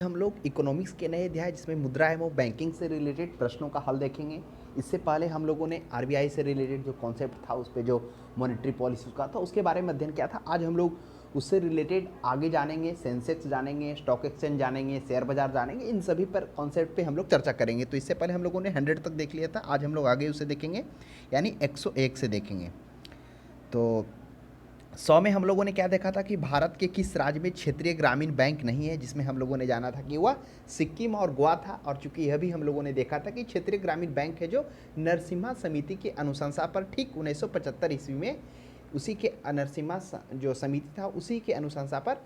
हम लोग इकोनॉमिक्स के नए अध्याय जिसमें मुद्रा एवं बैंकिंग से रिलेटेड प्रश्नों का हल देखेंगे। इससे पहले हम लोगों ने आरबीआई से रिलेटेड जो कॉन्सेप्ट था, उस पे जो मॉनेटरी पॉलिसी का था, उसके बारे में अध्ययन किया था। आज हम लोग उससे रिलेटेड आगे जानेंगे, सेंसेक्स जानेंगे, स्टॉक एक्सचेंज जानेंगे, शेयर बाजार जानेंगे। इन सभी पर कॉन्सेप्ट पे हम लोग चर्चा करेंगे। तो इससे पहले हम लोगों ने 100 तक देख लिया था, आज हम लोग आगे उसे देखेंगे, यानी 101 से देखेंगे। तो 100 में हम लोगों ने क्या देखा था कि भारत के किस राज्य में क्षेत्रीय ग्रामीण बैंक नहीं है, जिसमें हम लोगों ने जाना था कि वह सिक्किम और गोवा था। और चूंकि यह भी हम लोगों ने देखा था कि क्षेत्रीय ग्रामीण बैंक है जो नरसिम्हा समिति की अनुशंसा पर ठीक 1975 ईस्वी में उसी के नरसिम्हा जो समिति था उसी के अनुशंसा पर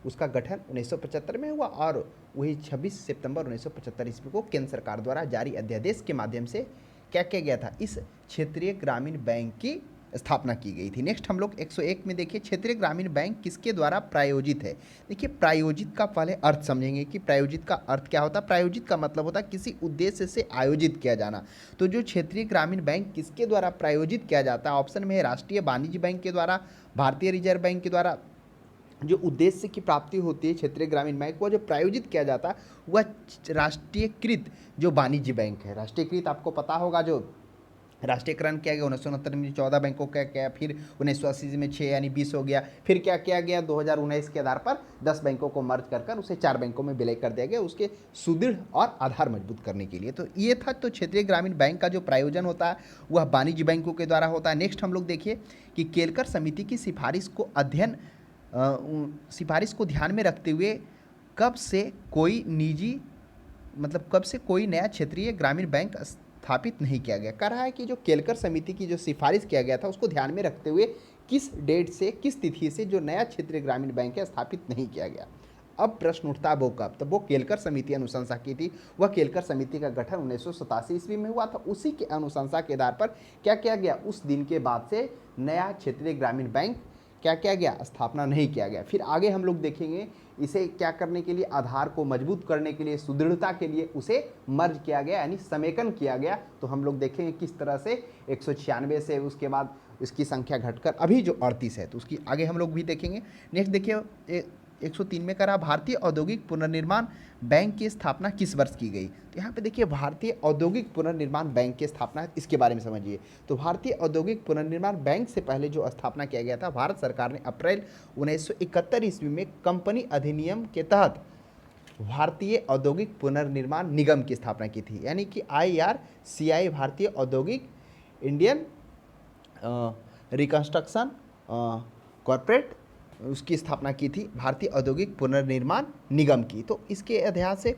उसका गठन 1975 में हुआ। और वही 26 सितंबर 1975 ईस्वी को केंद्र सरकार द्वारा जारी अध्यादेश के माध्यम से क्या किया गया था, इस क्षेत्रीय ग्रामीण बैंक की स्थापना की गई थी। नेक्स्ट हम लोग 101 में देखिए, क्षेत्रीय ग्रामीण बैंक किसके द्वारा प्रायोजित है। देखिए, प्रायोजित का पहले अर्थ समझेंगे कि प्रायोजित का अर्थ क्या होता है। प्रायोजित का मतलब होता है किसी उद्देश्य से आयोजित किया जाना। तो जो क्षेत्रीय ग्रामीण बैंक किसके द्वारा प्रायोजित किया जाता है, ऑप्शन में है राष्ट्रीय वाणिज्य बैंक के द्वारा, भारतीय रिजर्व बैंक के द्वारा। जो उद्देश्य की प्राप्ति होती है क्षेत्रीय ग्रामीण बैंक, वह जो प्रायोजित किया जाता है वह राष्ट्रीयकृत जो वाणिज्य बैंक है। राष्ट्रीयकृत आपको पता होगा, जो राष्ट्रीयकरण किया गया 1969 में 14 बैंकों का किया, फिर 1980 में 6 यानी 20 हो गया, फिर क्या किया गया 2019 के आधार पर 10 बैंकों को मर्ज कर उसे 4 बैंकों में विलय कर दिया गया, उसके सुदृढ़ और आधार मजबूत करने के लिए। तो ये था। तो क्षेत्रीय ग्रामीण बैंक का जो प्रायोजन होता है वह वाणिज्य बैंकों के द्वारा होता है। नेक्स्ट हम लोग देखिए कि केलकर समिति की सिफारिश को ध्यान में रखते हुए कब से कोई निजी कब से कोई नया क्षेत्रीय ग्रामीण बैंक स्थापित नहीं किया गया। कह रहा है कि जो केलकर समिति की जो सिफारिश किया गया था उसको ध्यान में रखते हुए किस डेट से, किस तिथि से जो नया क्षेत्रीय ग्रामीण बैंक है स्थापित नहीं किया गया। अब प्रश्न उठता है वो कब। तो वो केलकर समिति अनुशंसा की थी। वह केलकर समिति का गठन 1987 ईस्वी में हुआ था। उसी के अनुशंसा के आधार पर क्या किया गया, उस दिन के बाद से नया क्षेत्रीय ग्रामीण बैंक क्या किया गया, स्थापना नहीं किया गया। फिर आगे हम लोग देखेंगे इसे क्या करने के लिए, आधार को मजबूत करने के लिए, सुदृढ़ता के लिए उसे मर्ज किया गया, यानी समेकन किया गया। तो हम लोग देखेंगे किस तरह से 196 से उसके बाद इसकी संख्या घटकर अभी जो 38 है, तो उसकी आगे हम लोग भी देखेंगे। नेक्स्ट देखिए 103 में करा भारतीय औद्योगिक पुनर्निर्माण बैंक की स्थापना किस वर्ष की गई। तो यहाँ पे देखिए भारतीय औद्योगिक पुनर्निर्माण बैंक की स्थापना, इसके बारे में समझिए। तो भारतीय औद्योगिक पुनर्निर्माण बैंक से पहले जो स्थापना किया गया था, भारत सरकार ने अप्रैल 1971 ईस्वी में कंपनी अधिनियम के तहत भारतीय औद्योगिक पुनर्निर्माण निगम की स्थापना की थी, यानी कि IRCI, भारतीय औद्योगिक इंडियन रिकंस्ट्रक्शन कॉरपोरेट, उसकी स्थापना की थी भारतीय औद्योगिक पुनर्निर्माण निगम की। तो इसके अध्याय से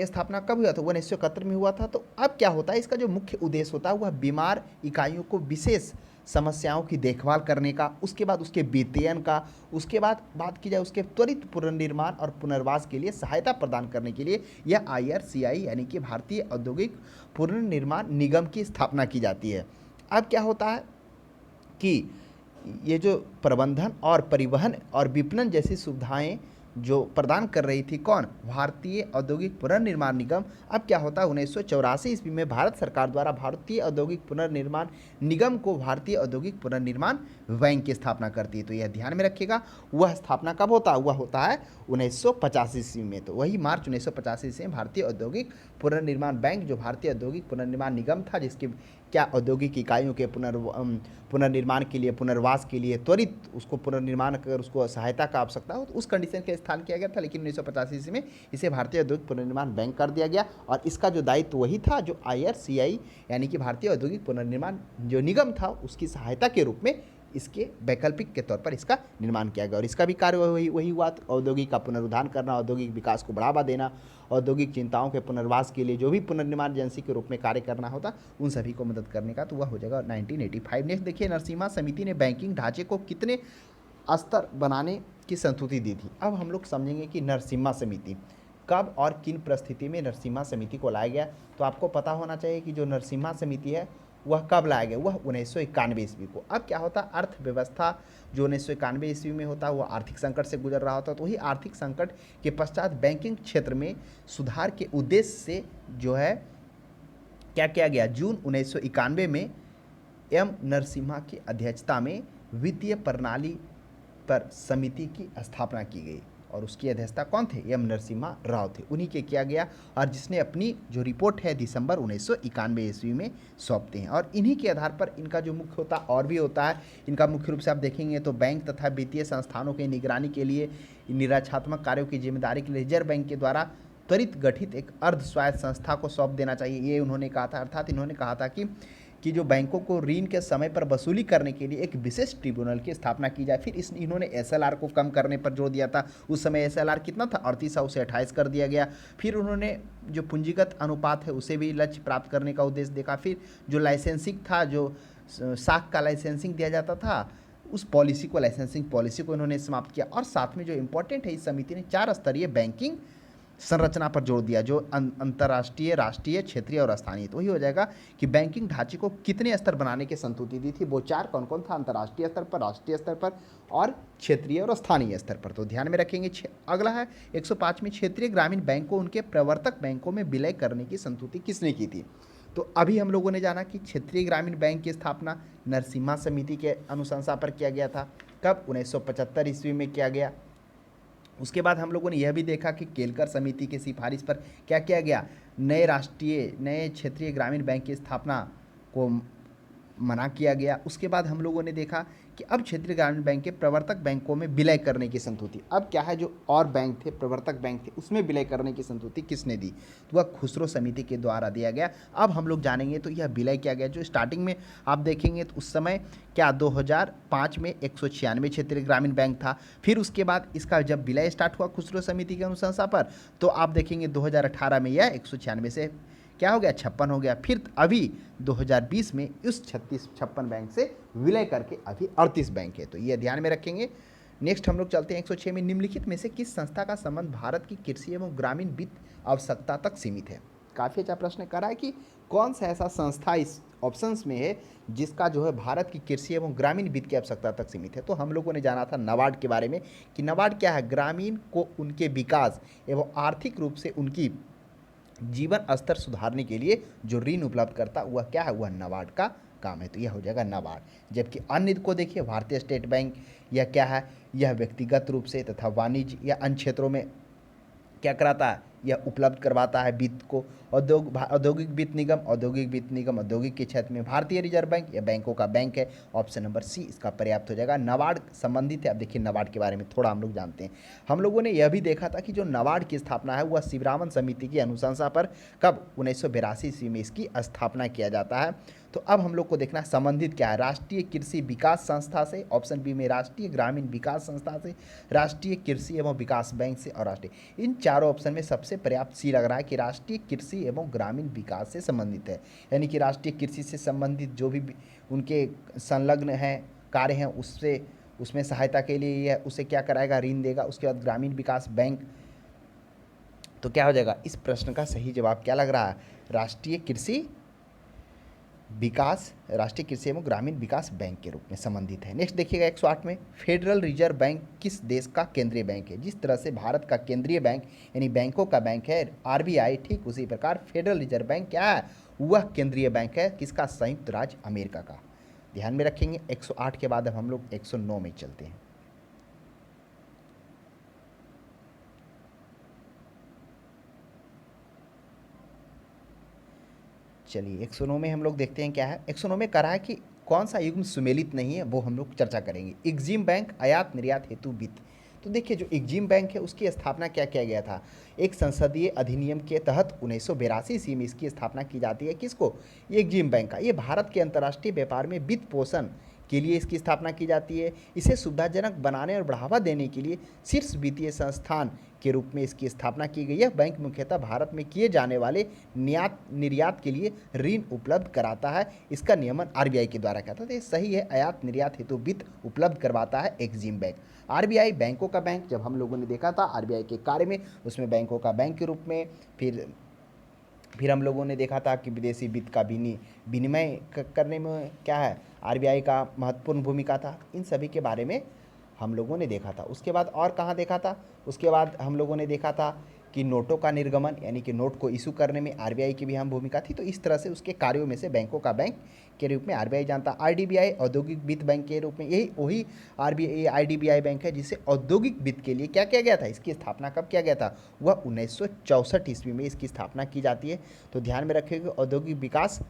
स्थापना कब हुआ था, 1971 में हुआ था। तो अब क्या होता है, इसका जो मुख्य उद्देश्य होता है वह बीमार इकाइयों को विशेष समस्याओं की देखभाल करने का, उसके बाद उसके वित्तीयन का, उसके बाद बात की जाए उसके त्वरित पुनर्निर्माण और पुनर्वास के लिए सहायता प्रदान करने के लिए यह IRCI यानी कि भारतीय औद्योगिक पुनर्निर्माण निगम की स्थापना की जाती है। अब क्या होता है कि ये जो प्रबंधन और परिवहन और विपणन जैसी सुविधाएं जो प्रदान कर रही थी कौन, भारतीय औद्योगिक पुनर्निर्माण निगम। अब क्या होता है 1984 ईस्वी में भारत सरकार द्वारा भारतीय औद्योगिक पुनर्निर्माण निगम को भारतीय औद्योगिक पुनर्निर्माण बैंक की स्थापना करती है। तो यह ध्यान में रखिएगा, वह स्थापना कब होता है, वह होता है 1985 ईस्वी में। तो वही मार्च 1985 से भारतीय औद्योगिक पुनर्निर्माण बैंक, जो भारतीय औद्योगिक पुनर्निर्माण निगम था, जिसके क्या औद्योगिक इकाइयों के पुनर्निर्माण के लिए, पुनर्वास के लिए, त्वरित उसको पुनर्निर्माण कर उसको सहायता का आवश्यकता हो, तो उस कंडीशन के स्थान किया गया था। लेकिन 1985 में इसे भारतीय औद्योगिक पुनर्निर्माण बैंक कर दिया गया और इसका जो दायित्व वही था जो IRCI यानी कि भारतीय औद्योगिक पुनर्निर्माण जो निगम था उसकी सहायता के रूप में इसके वैकल्पिक के तौर पर इसका निर्माण किया गया। और इसका भी कार्य वही हुआ, औद्योगिक का पुनरुद्धार करना, औद्योगिक विकास को बढ़ावा देना, औद्योगिक चिंताओं के पुनर्वास के लिए जो भी पुनर्निर्माण एजेंसी के रूप में कार्य करना होता उन सभी को मदद करने का, तो वह हो जाएगा 1985। नेक्स्ट देखिए, नरसिम्हा समिति ने बैंकिंग ढांचे को कितने स्तर बनाने की संस्तुति दी थी। अब हम लोग समझेंगे कि नरसिम्हा समिति कब और किन परिस्थिति में नरसिम्हा समिति को लाया गया। तो आपको पता होना चाहिए कि जो नरसिम्हा समिति है वह कब लाया गया, वह 1991 ईस्वी को। अब क्या होता, अर्थव्यवस्था जो 1991 ईस्वी में होता वह आर्थिक संकट से गुजर रहा होता। तो वही आर्थिक संकट के पश्चात बैंकिंग क्षेत्र में सुधार के उद्देश्य से जो है क्या किया गया, जून 1991 में नरसिम्हा की अध्यक्षता में वित्तीय प्रणाली पर समिति की स्थापना की गई। और उसकी अध्यक्षता कौन थे? एम नरसिम्हा राव थे, उन्हीं के किया गया, और जिसने अपनी जो रिपोर्ट है दिसंबर 1991 ईस्वी में सौंपते हैं। और इन्हीं के आधार पर इनका जो मुख्य होता और भी होता है, इनका मुख्य रूप से आप देखेंगे तो बैंक तथा वित्तीय संस्थानों की निगरानी के लिए, निराशात्मक कार्यों की जिम्मेदारी के लिए रिजर्व बैंक के द्वारा त्वरित गठित एक अर्ध स्वायत्त संस्था को सौंप देना चाहिए, ये उन्होंने कहा था। अर्थात इन्होंने कहा था कि जो बैंकों को ऋण के समय पर वसूली करने के लिए एक विशेष ट्रिब्यूनल की स्थापना की जाए। फिर इन्होंने एसएलआर को कम करने पर जोर दिया था। उस समय एसएलआर कितना था? 38 से 28 कर दिया गया। फिर उन्होंने जो पूंजीगत अनुपात है उसे भी लक्ष्य प्राप्त करने का उद्देश्य देखा। फिर जो लाइसेंसिंग था, जो साख का लाइसेंसिंग दिया जाता था, उस पॉलिसी को, लाइसेंसिंग पॉलिसी को इन्होंने समाप्त किया। और साथ में जो इम्पोर्टेंट है, इस समिति ने 4 स्तरीय बैंकिंग संरचना पर जोर दिया, जो अंतर्राष्ट्रीय, राष्ट्रीय, क्षेत्रीय और स्थानीय। तो वही हो जाएगा कि बैंकिंग ढांचे को कितने स्तर बनाने की संतुति दी थी, वो 4 कौन कौन था? अंतर्राष्ट्रीय स्तर पर, राष्ट्रीय स्तर पर और क्षेत्रीय और स्थानीय स्तर पर। तो ध्यान में रखेंगे। अगला है 105 क्षेत्रीय ग्रामीण बैंक को उनके प्रवर्तक बैंकों में विलय करने की संतुति किसने की थी? तो अभी हम लोगों ने जाना कि क्षेत्रीय ग्रामीण बैंक की स्थापना नरसिम्हा समिति के अनुशंसा पर किया गया था। कब? 1975 ईस्वी में किया गया। उसके बाद हम लोगों ने यह भी देखा कि केलकर समिति की सिफारिश पर क्या किया गया? नए क्षेत्रीय ग्रामीण बैंक की स्थापना को मना किया गया। उसके बाद हम लोगों ने देखा कि अब क्षेत्रीय ग्रामीण बैंक के प्रवर्तक बैंकों में विलय करने की संतुति, अब क्या है, जो और बैंक थे, प्रवर्तक बैंक थे, उसमें विलय करने की संतुति किसने दी? तो वह खुसरो समिति के द्वारा दिया गया। अब हम लोग जानेंगे तो यह विलय किया गया। जो स्टार्टिंग में आप देखेंगे तो उस समय क्या 2005 में 196 क्षेत्रीय ग्रामीण बैंक था। फिर उसके बाद इसका जब विलय स्टार्ट हुआ खुसरो समिति के अनुशंसा पर, तो आप देखेंगे 2018 में यह 196 से क्या हो गया? 56 हो गया। फिर अभी 2020 में उस 56 बैंक से विलय करके अभी 38 बैंक है। तो ये ध्यान में रखेंगे। नेक्स्ट हम लोग चलते हैं 106 में, निम्नलिखित में से किस संस्था का संबंध भारत की कृषि एवं ग्रामीण वित्त आवश्यकता तक सीमित है? काफ़ी अच्छा प्रश्न करा है कि कौन सा ऐसा संस्था इस ऑप्शंस में है जिसका जो है भारत की कृषि एवं ग्रामीण वित्त की आवश्यकता तक सीमित है। तो हम लोगों ने जाना था नाबार्ड के बारे में कि नाबार्ड क्या है? ग्रामीण को उनके विकास एवं आर्थिक रूप से उनकी जीवन स्तर सुधारने के लिए जो ऋण उपलब्ध करता, वह क्या है? वह नाबार्ड का काम है। तो यह हो जाएगा नाबार्ड। जबकि अन्य को देखिए, भारतीय स्टेट बैंक, यह क्या है? यह व्यक्तिगत रूप से तथा वाणिज्य या अन्य क्षेत्रों में क्या कराता है? यह उपलब्ध करवाता है वित्त को। औद्योगिक वित्त निगम, औद्योगिक के क्षेत्र में भारतीय रिजर्व बैंक, या बैंकों का बैंक है। ऑप्शन नंबर सी इसका पर्याप्त हो जाएगा। नाबार्ड संबंधित है। अब देखिए नाबार्ड के बारे में थोड़ा हम लोग जानते हैं। हम लोगों ने यह भी देखा था कि जो नाबार्ड की स्थापना है वह शिवरामन समिति की अनुशंसा पर कब? 1982 ईस्वी में इसकी स्थापना किया जाता है। तो अब हम लोग को देखना है संबंधित क्या है? राष्ट्रीय कृषि विकास संस्था से, ऑप्शन बी में राष्ट्रीय ग्रामीण विकास संस्था से, राष्ट्रीय कृषि एवं विकास बैंक से और राष्ट्रीय। इन चारों ऑप्शन में सबसे पर्याप्त सी लग रहा है कि राष्ट्रीय कृषि एवं ग्रामीण विकास से संबंधित है। यानी कि राष्ट्रीय कृषि से संबंधित जो भी उनके संलग्न हैं, कार्य हैं, उससे उसमें सहायता के लिए यह उसे क्या कराएगा? ऋण देगा। उसके बाद ग्रामीण विकास बैंक, तो क्या हो जाएगा? इस प्रश्न का सही जवाब क्या लग रहा है? राष्ट्रीय कृषि एवं ग्रामीण विकास बैंक के रूप में संबंधित है। नेक्स्ट देखिएगा 108 में, फेडरल रिजर्व बैंक किस देश का केंद्रीय बैंक है? जिस तरह से भारत का केंद्रीय बैंक यानी बैंकों का बैंक है आरबीआई, ठीक उसी प्रकार फेडरल रिजर्व बैंक क्या है? वह केंद्रीय बैंक है किसका? संयुक्त राज्य अमेरिका का। ध्यान में रखेंगे। 108 के बाद अब हम लोग 109 में चलते हैं। चलिए 109 में हम लोग देखते हैं क्या है। 109 में कहा है कि कौन सा युग्म सुमेलित नहीं है, वो हम लोग चर्चा करेंगे। एग्जिम बैंक आयात निर्यात हेतु वित्त। तो देखिए जो एग्जिम बैंक है उसकी स्थापना क्या किया गया था? एक संसदीय अधिनियम के तहत 1982 ईस्वी में इसकी स्थापना की जाती है। किसको? एग्जिम बैंक का। ये भारत के अंतर्राष्ट्रीय व्यापार में वित्त पोषण के लिए इसकी स्थापना की जाती है। इसे सुविधाजनक बनाने और बढ़ावा देने के लिए शीर्ष वित्तीय संस्थान के रूप में इसकी स्थापना की गई। यह बैंक मुख्यतः भारत में किए जाने वाले निर्यात के लिए ऋण उपलब्ध कराता है। इसका नियमन आरबीआई के द्वारा करता है। तो ये सही है, आयात निर्यात हेतु वित्त उपलब्ध करवाता है एग्जिम बैंक। आरबीआई बैंकों का बैंक, जब हम लोगों ने देखा था आरबीआई के कार्य में, उसमें बैंकों का बैंक के रूप में, फिर हम लोगों ने देखा था कि विदेशी वित्त का विनिमय करने में क्या है, आरबीआई का महत्वपूर्ण भूमिका था। इन सभी के बारे में हम लोगों ने देखा था। उसके बाद और कहाँ देखा था? उसके बाद हम लोगों ने देखा था कि नोटों का निर्गमन यानी कि नोट को इशू करने में आरबीआई की भी अहम भूमिका थी। तो इस तरह से उसके कार्यों में से बैंकों का बैंक के रूप में आरबीआई जानता। आईडीबीआई औद्योगिक वित्त बैंक के रूप में, यही वही आरबीआई आईडीबीआई बैंक है जिसे औद्योगिक वित्त के लिए क्या किया गया था, इसकी स्थापना कब किया गया था, वह 1964 ईस्वी में इसकी स्थापना की जाती है। तो ध्यान में रखिएगा, औद्योगिक विकास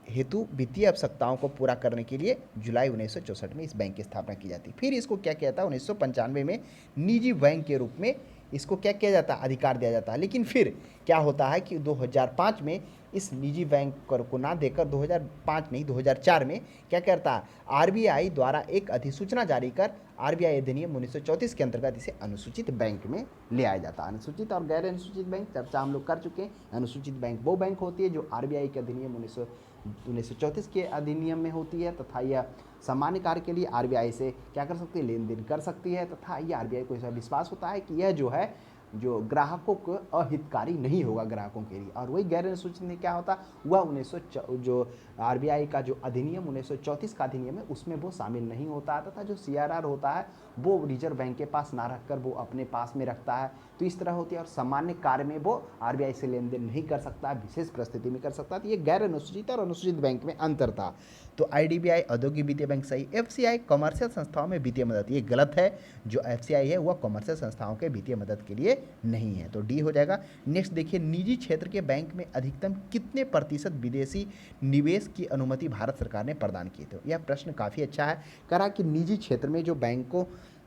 हेतु वित्तीय आवश्यकताओं को पूरा करने के लिए जुलाई 1964 में इस बैंक की स्थापना की जाती है। फिर इसको क्या किया था, 1995 में निजी बैंक के रूप में इसको क्या किया जाता है, अधिकार दिया जाता है। लेकिन फिर क्या होता है कि 2005 में इस निजी बैंक को ना देकर 2005 नहीं 2004 में क्या करता है, आरबीआई द्वारा एक अधिसूचना जारी कर आरबीआई अधिनियम 1934 के अंतर्गत इसे अनुसूचित बैंक में ले आया जाता है। अनुसूचित और गैर अनुसूचित बैंक चर्चा हम लोग कर चुके हैं। अनुसूचित बैंक वो बैंक होती है जो आरबीआई के अधिनियम 1934 के अधिनियम में होती है, तथा यह सामान्य कार्य के लिए आरबीआई से क्या कर सकती है, लेन देन कर सकती है, तथा ये आरबीआई को ऐसा विश्वास होता है कि यह जो है जो ग्राहकों को अहितकारी नहीं होगा ग्राहकों के लिए। और वही गैर अनुसूचित में क्या होता, वह 19 जो आरबीआई का जो अधिनियम 1934 का अधिनियम है उसमें वो शामिल नहीं होता, तथा जो सीआरआर होता है वो रिजर्व बैंक के पास ना रखकर वो अपने पास में रखता है। तो इस तरह होती है, और सामान्य कार्य में वो आरबीआई से लेन देन नहीं कर सकता, विशेष परिस्थिति में कर सकता। तो ये गैर अनुसूचित और अनुसूचित बैंक में अंतर था। तो आईडीबीआई औद्योगिक वित्तीय बैंक सही। एफसीआई कमर्शियल संस्थाओं में वित्तीय मदद, ये गलत है। जो एफसीआई है वह कमर्शियल संस्थाओं के वित्तीय मदद के लिए नहीं है, तो डी हो जाएगा। नेक्स्ट देखिए, निजी क्षेत्र के बैंक में अधिकतम कितने प्रतिशत विदेशी निवेश की अनुमति भारत सरकार ने प्रदान की। तो यह प्रश्न काफ़ी अच्छा है। कहा कि निजी क्षेत्र में जो बैंकों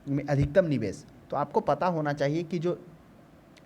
में अधिकतम निवेश, तो आपको पता होना चाहिए कि जो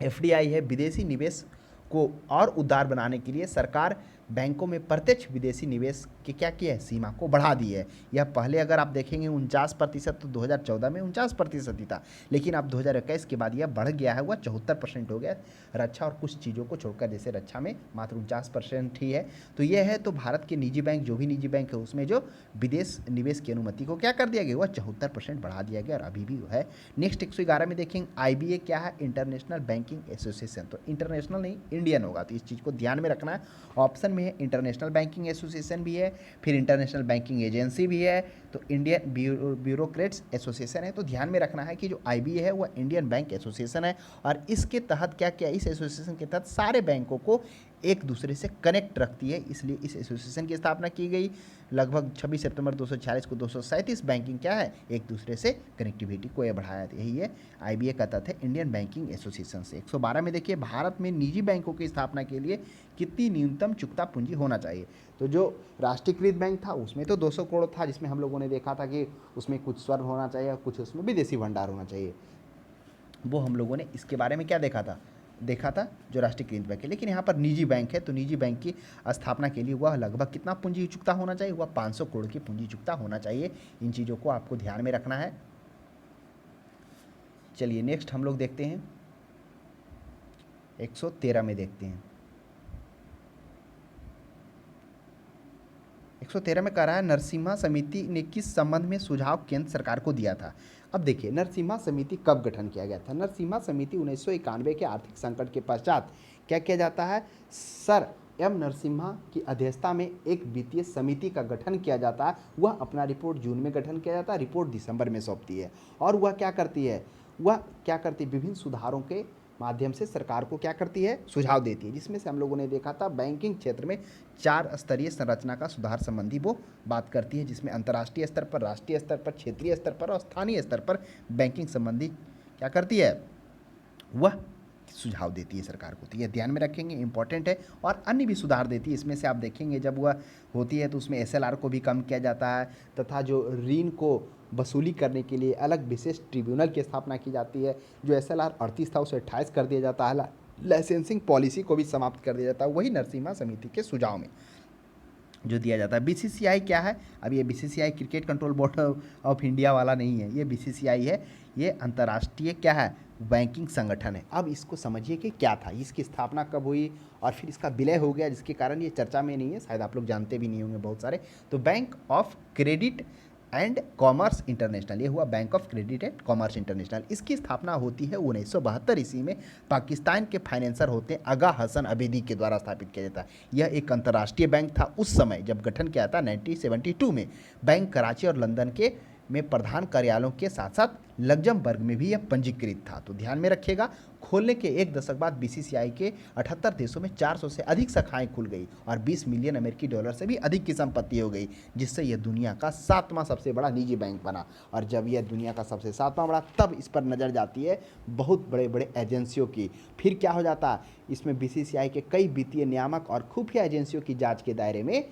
एफडीआई है, विदेशी निवेश को और उदार बनाने के लिए सरकार बैंकों में प्रत्यक्ष विदेशी निवेश की क्या की है, सीमा को बढ़ा दी है। यह पहले अगर आप देखेंगे 49%, तो 2014 में 49% ही था, लेकिन अब 2021 के बाद यह बढ़ गया है, वह 74% हो गया। रक्षा और कुछ चीज़ों को छोड़कर, जैसे रक्षा में मात्र 49% ही है। तो यह है, तो भारत के निजी बैंक, जो भी निजी बैंक है उसमें जो विदेश निवेश की अनुमति को क्या कर दिया गया, वह 74% बढ़ा दिया गया, और अभी भी है। नेक्स्ट 111 में देखेंगे, आईबीए क्या है, इंटरनेशनल बैंकिंग एसोसिएशन। तो इंटरनेशनल नहीं, इंडियन होगा, तो इस चीज़ को ध्यान में रखना है। ऑप्शन में है इंटरनेशनल बैंकिंग एसोसिएशन भी है, फिर इंटरनेशनल बैंकिंग एजेंसी भी है, तो इंडियन ब्यूरोक्रेट्स एसोसिएशन है। तो ध्यान में रखना है कि जो आईबीए है वह इंडियन बैंक एसोसिएशन है, और इसके तहत क्या क्या, इस एसोसिएशन के तहत सारे बैंकों को एक दूसरे से कनेक्ट रखती है, इसलिए इस एसोसिएशन की स्थापना की गई। लगभग 26 सितंबर 246 को 237 बैंकिंग क्या है, एक दूसरे से कनेक्टिविटी को यह बढ़ाया, यही है आईबीए का तथ्य है इंडियन बैंकिंग एसोसिएशन से। 112 में देखिए, भारत में निजी बैंकों की स्थापना के लिए कितनी न्यूनतम चुकता पूंजी होना चाहिए। तो जो राष्ट्रीयकृत बैंक था उसमें तो 200 करोड़ था, जिसमें हम लोगों ने देखा था कि उसमें कुछ स्वर्ण होना चाहिए और कुछ उसमें विदेशी भंडार होना चाहिए। वो हम लोगों ने इसके बारे में क्या देखा था जो राष्ट्रीयकृत बैंक है। लेकिन यहाँ पर निजी बैंक है, तो निजी बैंक की स्थापना के लिए वह लगभग कितना पूंजी चुकता होना चाहिए, वह 500 करोड़ की पूंजी चुकता होना चाहिए। इन चीज़ों को आपको ध्यान में रखना है। चलिए नेक्स्ट हम लोग देखते हैं, 113 में देखते हैं। 113 में कह रहा है, नरसिम्हा समिति ने किस संबंध में सुझाव केंद्र सरकार को दिया था। अब देखिए, नरसिम्हा समिति कब गठन किया गया था। नरसिम्हा समिति 1991 के आर्थिक संकट के पश्चात क्या किया जाता है, सर एम नरसिम्हा की अध्यक्षता में एक वित्तीय समिति का गठन किया जाता है। वह अपना रिपोर्ट जून में गठन किया जाता है, रिपोर्ट दिसंबर में सौंपती है, और वह क्या करती है, विभिन्न सुधारों के माध्यम से सरकार को क्या करती है, सुझाव देती है। जिसमें से हम लोगों ने देखा था बैंकिंग क्षेत्र में 4 स्तरीय संरचना का सुधार संबंधी वो बात करती है, जिसमें अंतर्राष्ट्रीय स्तर पर, राष्ट्रीय स्तर पर, क्षेत्रीय स्तर पर और स्थानीय स्तर पर बैंकिंग संबंधी क्या करती है, वह सुझाव देती है सरकार को। तो ये ध्यान में रखेंगे, इंपॉर्टेंट है। और अन्य भी सुधार देती है, इसमें से आप देखेंगे जब वह होती है तो उसमें एसएलआर को भी कम किया जाता है, तथा जो ऋण को वसूली करने के लिए अलग विशेष ट्रिब्यूनल की स्थापना की जाती है। जो एसएलआर 38 था उसे 28 कर दिया जाता है, लाइसेंसिंग पॉलिसी को भी समाप्त कर दिया जाता है, वही नरसिम्हा समिति के सुझाव में जो दिया जाता है। बीसीसीआई क्या है, अब ये BCCI cricket control board of India वाला नहीं है, ये बीसीसीआई है, ये अंतर्राष्ट्रीय क्या है, बैंकिंग संगठन है। अब इसको समझिए कि क्या था, इसकी स्थापना कब हुई और फिर इसका विलय हो गया, जिसके कारण ये चर्चा में नहीं है, शायद आप लोग जानते भी नहीं होंगे बहुत सारे। तो bank of credit and commerce international, ये हुआ bank of credit and commerce international. इसकी स्थापना होती है 1972 ईस्वी में, पाकिस्तान के फाइनेंसर होते हैं आगा हसन अबीदी के द्वारा स्थापित किया जाता है। यह एक अंतर्राष्ट्रीय बैंक था उस समय जब गठन किया था 1972 में। बैंक कराची और लंदन के में प्रधान कार्यालयों के साथ साथ लग्जमबर्ग में भी यह पंजीकृत था। तो ध्यान में रखिएगा, खोलने के एक दशक बाद बीसीसीआई के 78 देशों में 400 से अधिक शाखाएं खुल गई और 20 मिलियन अमेरिकी डॉलर से भी अधिक की संपत्ति हो गई, जिससे यह दुनिया का 7वां सबसे बड़ा निजी बैंक बना। और जब यह दुनिया का सबसे 7वां बड़ा, तब इस पर नज़र जाती है बहुत बड़े बड़े एजेंसियों की। फिर क्या हो जाता है, इसमें बीसीसीआई के कई वित्तीय नियामक और खुफिया एजेंसियों की जांच के दायरे में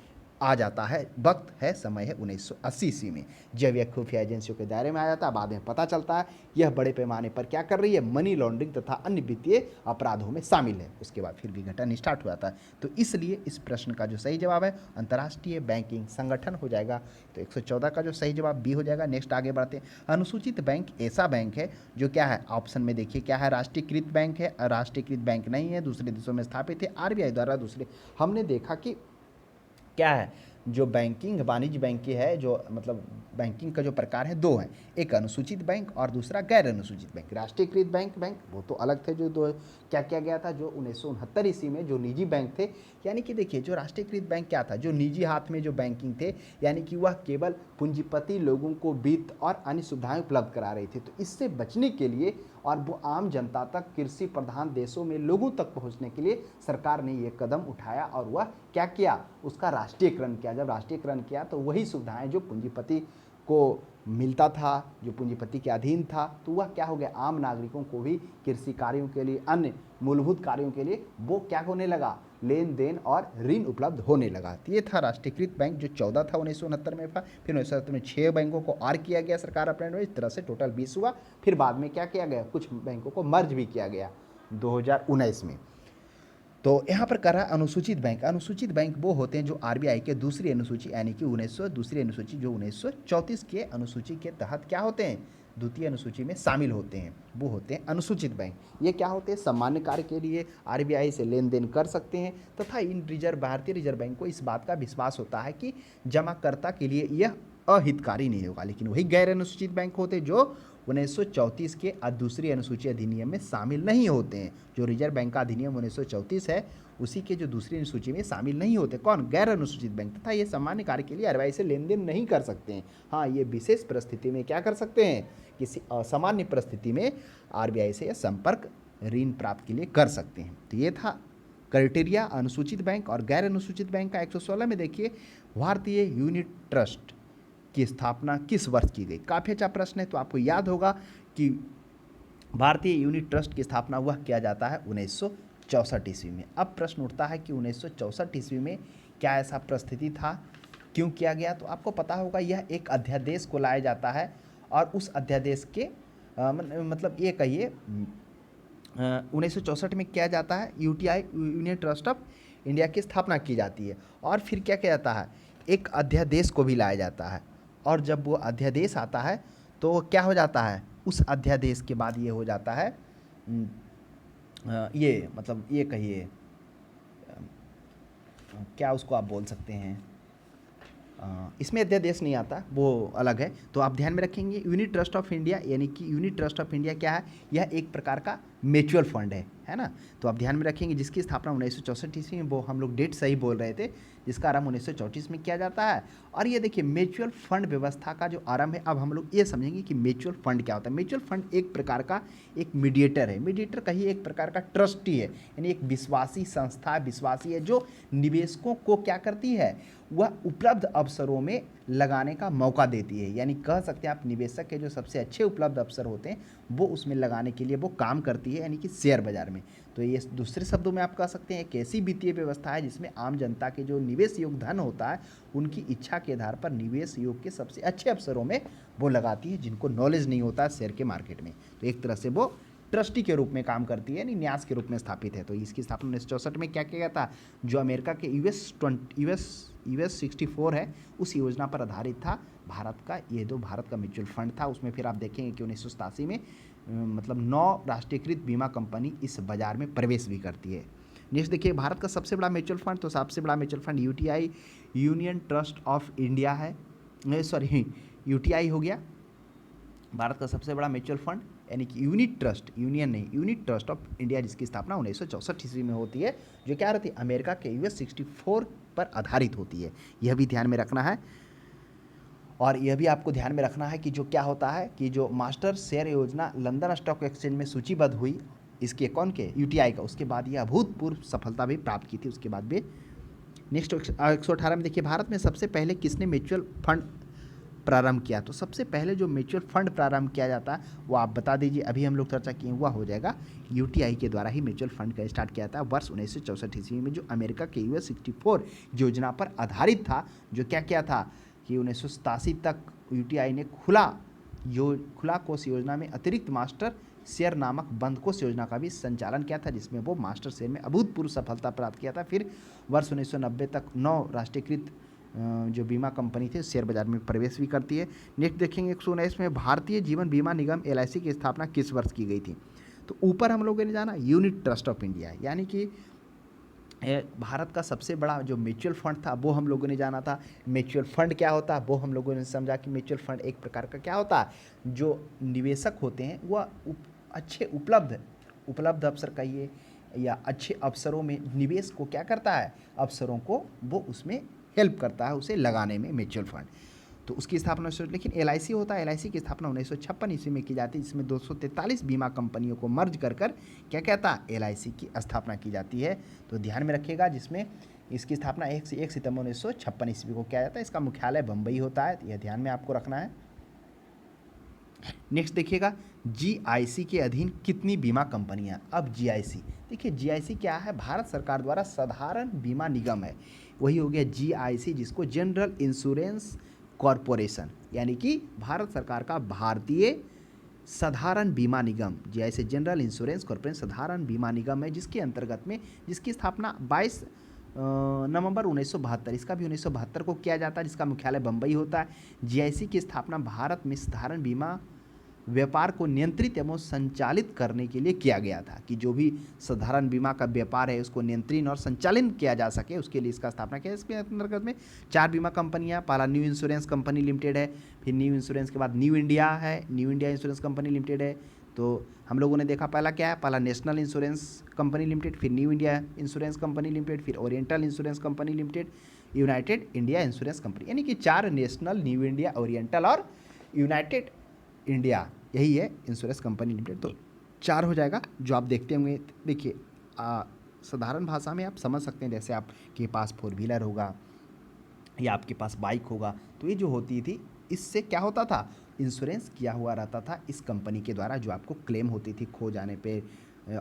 आ जाता है। वक्त है, समय है 1980 ईस्वी में, जब यह खुफिया एजेंसियों के दायरे में आ जाता है। बाद में पता चलता है यह बड़े पैमाने पर क्या कर रही है, मनी लॉन्ड्रिंग तथा अन्य वित्तीय अपराधों में शामिल है। उसके बाद फिर विघटन स्टार्ट हो जाता है। तो इसलिए इस प्रश्न का जो सही जवाब है अंतर्राष्ट्रीय बैंकिंग संगठन हो जाएगा। तो 114 का जो सही जवाब बी हो जाएगा। नेक्स्ट आगे बढ़ते हैं। अनुसूचित बैंक ऐसा बैंक है जो क्या है, ऑप्शन में देखिए क्या है, राष्ट्रीयकृत बैंक है। राष्ट्रीयकृत बैंक नहीं है, दूसरे देशों में स्थापित है, आरबीआई द्वारा दूसरे। हमने देखा कि क्या है, जो बैंकिंग वाणिज्य बैंक की है, जो मतलब बैंकिंग का जो प्रकार है दो हैं, एक अनुसूचित बैंक और दूसरा गैर अनुसूचित बैंक। राष्ट्रीयकृत बैंक वो तो अलग थे, जो दो क्या किया गया था, जो 1969 ईस्वी में जो निजी बैंक थे, यानी कि देखिए जो राष्ट्रीयकृत बैंक क्या था, जो निजी हाथ में जो बैंकिंग थे, यानी कि वह केवल पूंजीपति लोगों को वित्त और अन्य सुविधाएं उपलब्ध करा रही थी। तो इससे बचने के लिए और वो आम जनता तक, कृषि प्रधान देशों में लोगों तक पहुंचने के लिए सरकार ने ये कदम उठाया और वह क्या किया, उसका राष्ट्रीयकरण किया। जब राष्ट्रीयकरण किया तो वही सुविधाएं जो पूंजीपति को मिलता था, जो पूंजीपति के अधीन था, तो वह क्या हो गया, आम नागरिकों को भी कृषि कार्यों के लिए, अन्य मूलभूत कार्यों के लिए वो क्या होने लगा, लेन देन और ऋण उपलब्ध होने लगा। तो ये था राष्ट्रीयकृत बैंक, जो 14 था 1969 में था। फिर 1970 में 6 बैंकों को आर किया गया सरकार अपने, इस तरह से टोटल 20 हुआ। फिर बाद में क्या किया गया, कुछ बैंकों को मर्ज भी किया गया 2019 में। तो यहाँ पर कर रहा है अनुसूचित बैंक। अनुसूचित बैंक वो होते हैं जो आरबीआई के दूसरी अनुसूची, यानी कि 1900 दूसरी अनुसूची जो 1934 के अनुसूची के तहत क्या होते हैं, द्वितीय अनुसूची में शामिल होते हैं, वो होते हैं अनुसूचित बैंक। ये क्या होते हैं, सामान्य कार्य के लिए आरबीआई से लेन देन कर सकते हैं तथा इन भारतीय रिजर्व बैंक को इस बात का विश्वास होता है कि जमाकर्ता के लिए यह अहितकारी नहीं होगा। लेकिन वही गैर अनुसूचित बैंक होते हैं जो 1934 के दूसरी अनुसूची अधिनियम में शामिल नहीं होते हैं। जो रिजर्व बैंक का अधिनियम 1934 है, उसी के जो दूसरी अनुसूची में शामिल नहीं होते। कौन, गैर अनुसूचित बैंक। तथा ये सामान्य कार्य के लिए आरबीआई से लेन देन नहीं कर सकते हैं। हाँ, ये विशेष परिस्थिति में क्या कर सकते हैं, किसी असामान्य परिस्थिति में आरबीआई से यह संपर्क ऋण प्राप्त के लिए कर सकते हैं। तो ये था क्राइटेरिया अनुसूचित बैंक और गैर अनुसूचित बैंक का। 116 में देखिए, भारतीय यूनिट ट्रस्ट की स्थापना किस वर्ष की गई। काफ़ी अच्छा प्रश्न है। तो आपको याद होगा कि भारतीय यूनिट ट्रस्ट की स्थापना हुआ किया जाता है 1964 ईस्वी में। अब प्रश्न उठता है कि 1964 ईस्वी में क्या ऐसा परिस्थिति था, क्यों किया गया। तो आपको पता होगा यह एक अध्यादेश को लाया जाता है और उस अध्यादेश के मतलब ये कहिए 1964 में किया जाता है, UTI union trust of India की स्थापना की जाती है। और फिर क्या किया जाता है, एक अध्यादेश को भी लाया जाता है। और जब वो अध्यादेश आता है तो क्या हो जाता है, उस अध्यादेश के बाद ये हो जाता है ये मतलब ये कहिए क्या उसको आप बोल सकते हैं, इसमें अध्यादेश नहीं आता, वो अलग है। तो आप ध्यान में रखेंगे यूनिट ट्रस्ट ऑफ इंडिया, यानी कि यूनिट ट्रस्ट ऑफ इंडिया क्या है, यह एक प्रकार का म्यूचुअल फंड है ना। तो आप ध्यान में रखेंगे जिसकी स्थापना 1964 ईस्वी में, वो हम लोग डेट सही बोल रहे थे, जिसका आरंभ 1934 में किया जाता है। और ये देखिए म्यूचुअल फंड व्यवस्था का जो आरंभ है, अब हम लोग ये समझेंगे कि म्यूचुअल फंड क्या होता है। म्यूचुअल फंड एक प्रकार का एक मीडिएटर है, मीडिएटर कहिए एक प्रकार का ट्रस्टी है, यानी एक विश्वासी संस्था, विश्वासी है जो निवेशकों को क्या करती है, वह उपलब्ध अवसरों में लगाने का मौका देती है। यानी कह सकते हैं आप निवेशक के जो सबसे अच्छे उपलब्ध अवसर होते हैं वो उसमें लगाने के लिए वो काम करती है, यानी कि शेयर बाजार में। तो ये दूसरे शब्दों में आप कह सकते हैं एक ऐसी वित्तीय व्यवस्था है जिसमें आम जनता के जो निवेश योग्य धन होता है उनकी इच्छा के आधार पर निवेश योग के सबसे अच्छे अवसरों में वो लगाती है, जिनको नॉलेज नहीं होता है शेयर के मार्केट में। तो एक तरह से वो ट्रस्टी के रूप में काम करती है, यानी न्यास के रूप में स्थापित है। तो इसकी स्थापना 1964 में क्या किया गया था, जो अमेरिका के यूएस 64 है उस योजना पर आधारित था भारत का, ये जो भारत का म्यूचुअल फंड था। उसमें फिर आप देखेंगे कि 1987 में मतलब 9 राष्ट्रीयकृत बीमा कंपनी इस बाजार में प्रवेश भी करती है। नेक्स्ट देखिए भारत का सबसे बड़ा म्यूचुअल फंड, तो सबसे बड़ा mutual fund UTI union trust of India है, सॉरी यूटीआई हो गया भारत का सबसे बड़ा म्यूचुअल फंड, यानी कि यूनिट ट्रस्ट, यूनियन नहीं, यूनिट ट्रस्ट ऑफ इंडिया, जिसकी स्थापना 1964 ईस्वी में होती है, जो क्या रहती है अमेरिका के यूएस 64 पर आधारित होती है, यह भी ध्यान में रखना है। और यह भी आपको ध्यान में रखना है कि जो क्या होता है कि जो मास्टर शेयर योजना लंदन स्टॉक एक्सचेंज में सूचीबद्ध हुई, इसके कौन के, यूटीआई का, उसके बाद यह अभूतपूर्व सफलता भी प्राप्त की थी उसके बाद भी। नेक्स्ट 118 में देखिए, भारत में सबसे पहले किसने म्यूचुअल फंड प्रारंभ किया? तो सबसे पहले जो म्यूचुअल फंड प्रारंभ किया जाता है वो आप बता दीजिए, अभी हम लोग चर्चा किए हुआ हो जाएगा। यूटीआई के द्वारा ही म्यूचुअल फंड का स्टार्ट किया था वर्ष 1964 ईस्वी में, जो अमेरिका के US 64 योजना पर आधारित था। जो क्या किया था कि 1987 तक यूटीआई ने खुला कोष योजना में अतिरिक्त मास्टर शेयर नामक बंद कोष योजना का भी संचालन किया था, जिसमें वो मास्टर शेयर में अभूतपूर्व सफलता प्राप्त किया था। फिर वर्ष 1990 तक 9 राष्ट्रीयकृत जो बीमा कंपनी थी शेयर बाजार में प्रवेश भी करती है। नेक्स्ट देखेंगे 119 में, भारतीय जीवन बीमा निगम LIC की स्थापना किस वर्ष की गई थी? तो ऊपर हम लोगों ने जाना यूनिट ट्रस्ट ऑफ इंडिया, यानी कि भारत का सबसे बड़ा जो म्यूचुअल फंड था वो हम लोगों ने जाना था। म्यूचुअल फंड क्या होता है वो हम लोगों ने समझा कि म्यूचुअल फंड एक प्रकार का क्या होता है, जो निवेशक होते हैं वह अच्छे उपलब्ध अवसर कहिए या अच्छे अवसरों में निवेश को क्या करता है, अवसरों को वो उसमें हेल्प करता है उसे लगाने में म्यूचुअल फंड। तो उसकी स्थापना, लेकिन LIC होता है, LIC की स्थापना 1956 ईस्वी में की जाती है, जिसमें 243 बीमा कंपनियों को मर्ज कर क्या कहता है, LIC की स्थापना की जाती है। तो ध्यान में रखिएगा, जिसमें इसकी स्थापना 1 सितंबर 1956 ईस्वी को किया जाता है। इसका मुख्यालय बम्बई होता है, यह ध्यान में आपको रखना है। नेक्स्ट देखिएगा, GIC के अधीन कितनी बीमा कंपनियां? अब GIC देखिए, GIC क्या है, भारत सरकार द्वारा साधारण बीमा निगम है, वही हो गया GIC, जिसको जनरल इंश्योरेंस कॉरपोरेशन, यानी कि भारत सरकार का भारतीय साधारण बीमा निगम, GIC जनरल इंश्योरेंस कॉरपोरेशन साधारण बीमा निगम है, जिसके अंतर्गत में जिसकी स्थापना 22 नवंबर 1972, इसका भी 1972 को किया जाता है, जिसका मुख्यालय बम्बई होता है। GIC की स्थापना भारत में साधारण बीमा व्यापार को नियंत्रित एवं संचालित करने के लिए किया गया था, कि जो भी साधारण बीमा का व्यापार है उसको नियंत्रित और संचालित किया जा सके, उसके लिए इसका स्थापना किया। इसके अंतर्गत में 4 बीमा कंपनियां, पहला न्यू इंश्योरेंस कंपनी लिमिटेड है, फिर न्यू इंश्योरेंस के बाद न्यू इंडिया है, new India insurance company limited है। तो हम लोगों ने देखा पहला क्या है, पहला नेशनल इंश्योरेंस कंपनी लिमिटेड, फिर new India insurance company limited, फिर oriental insurance company limited, united India insurance company, यानी कि 4 नेशनल, न्यू इंडिया, ओरिएंटल और यूनाइटेड इंडिया, यही है इंश्योरेंस कंपनी लिमिटेड। तो 4 हो जाएगा जो आप देखते होंगे। देखिए साधारण भाषा में आप समझ सकते हैं, जैसे आपके पास 4 व्हीलर होगा या आपके पास बाइक होगा, तो ये जो होती थी इससे क्या होता था, इंश्योरेंस किया हुआ रहता था इस कंपनी के द्वारा, जो आपको क्लेम होती थी खो जाने पे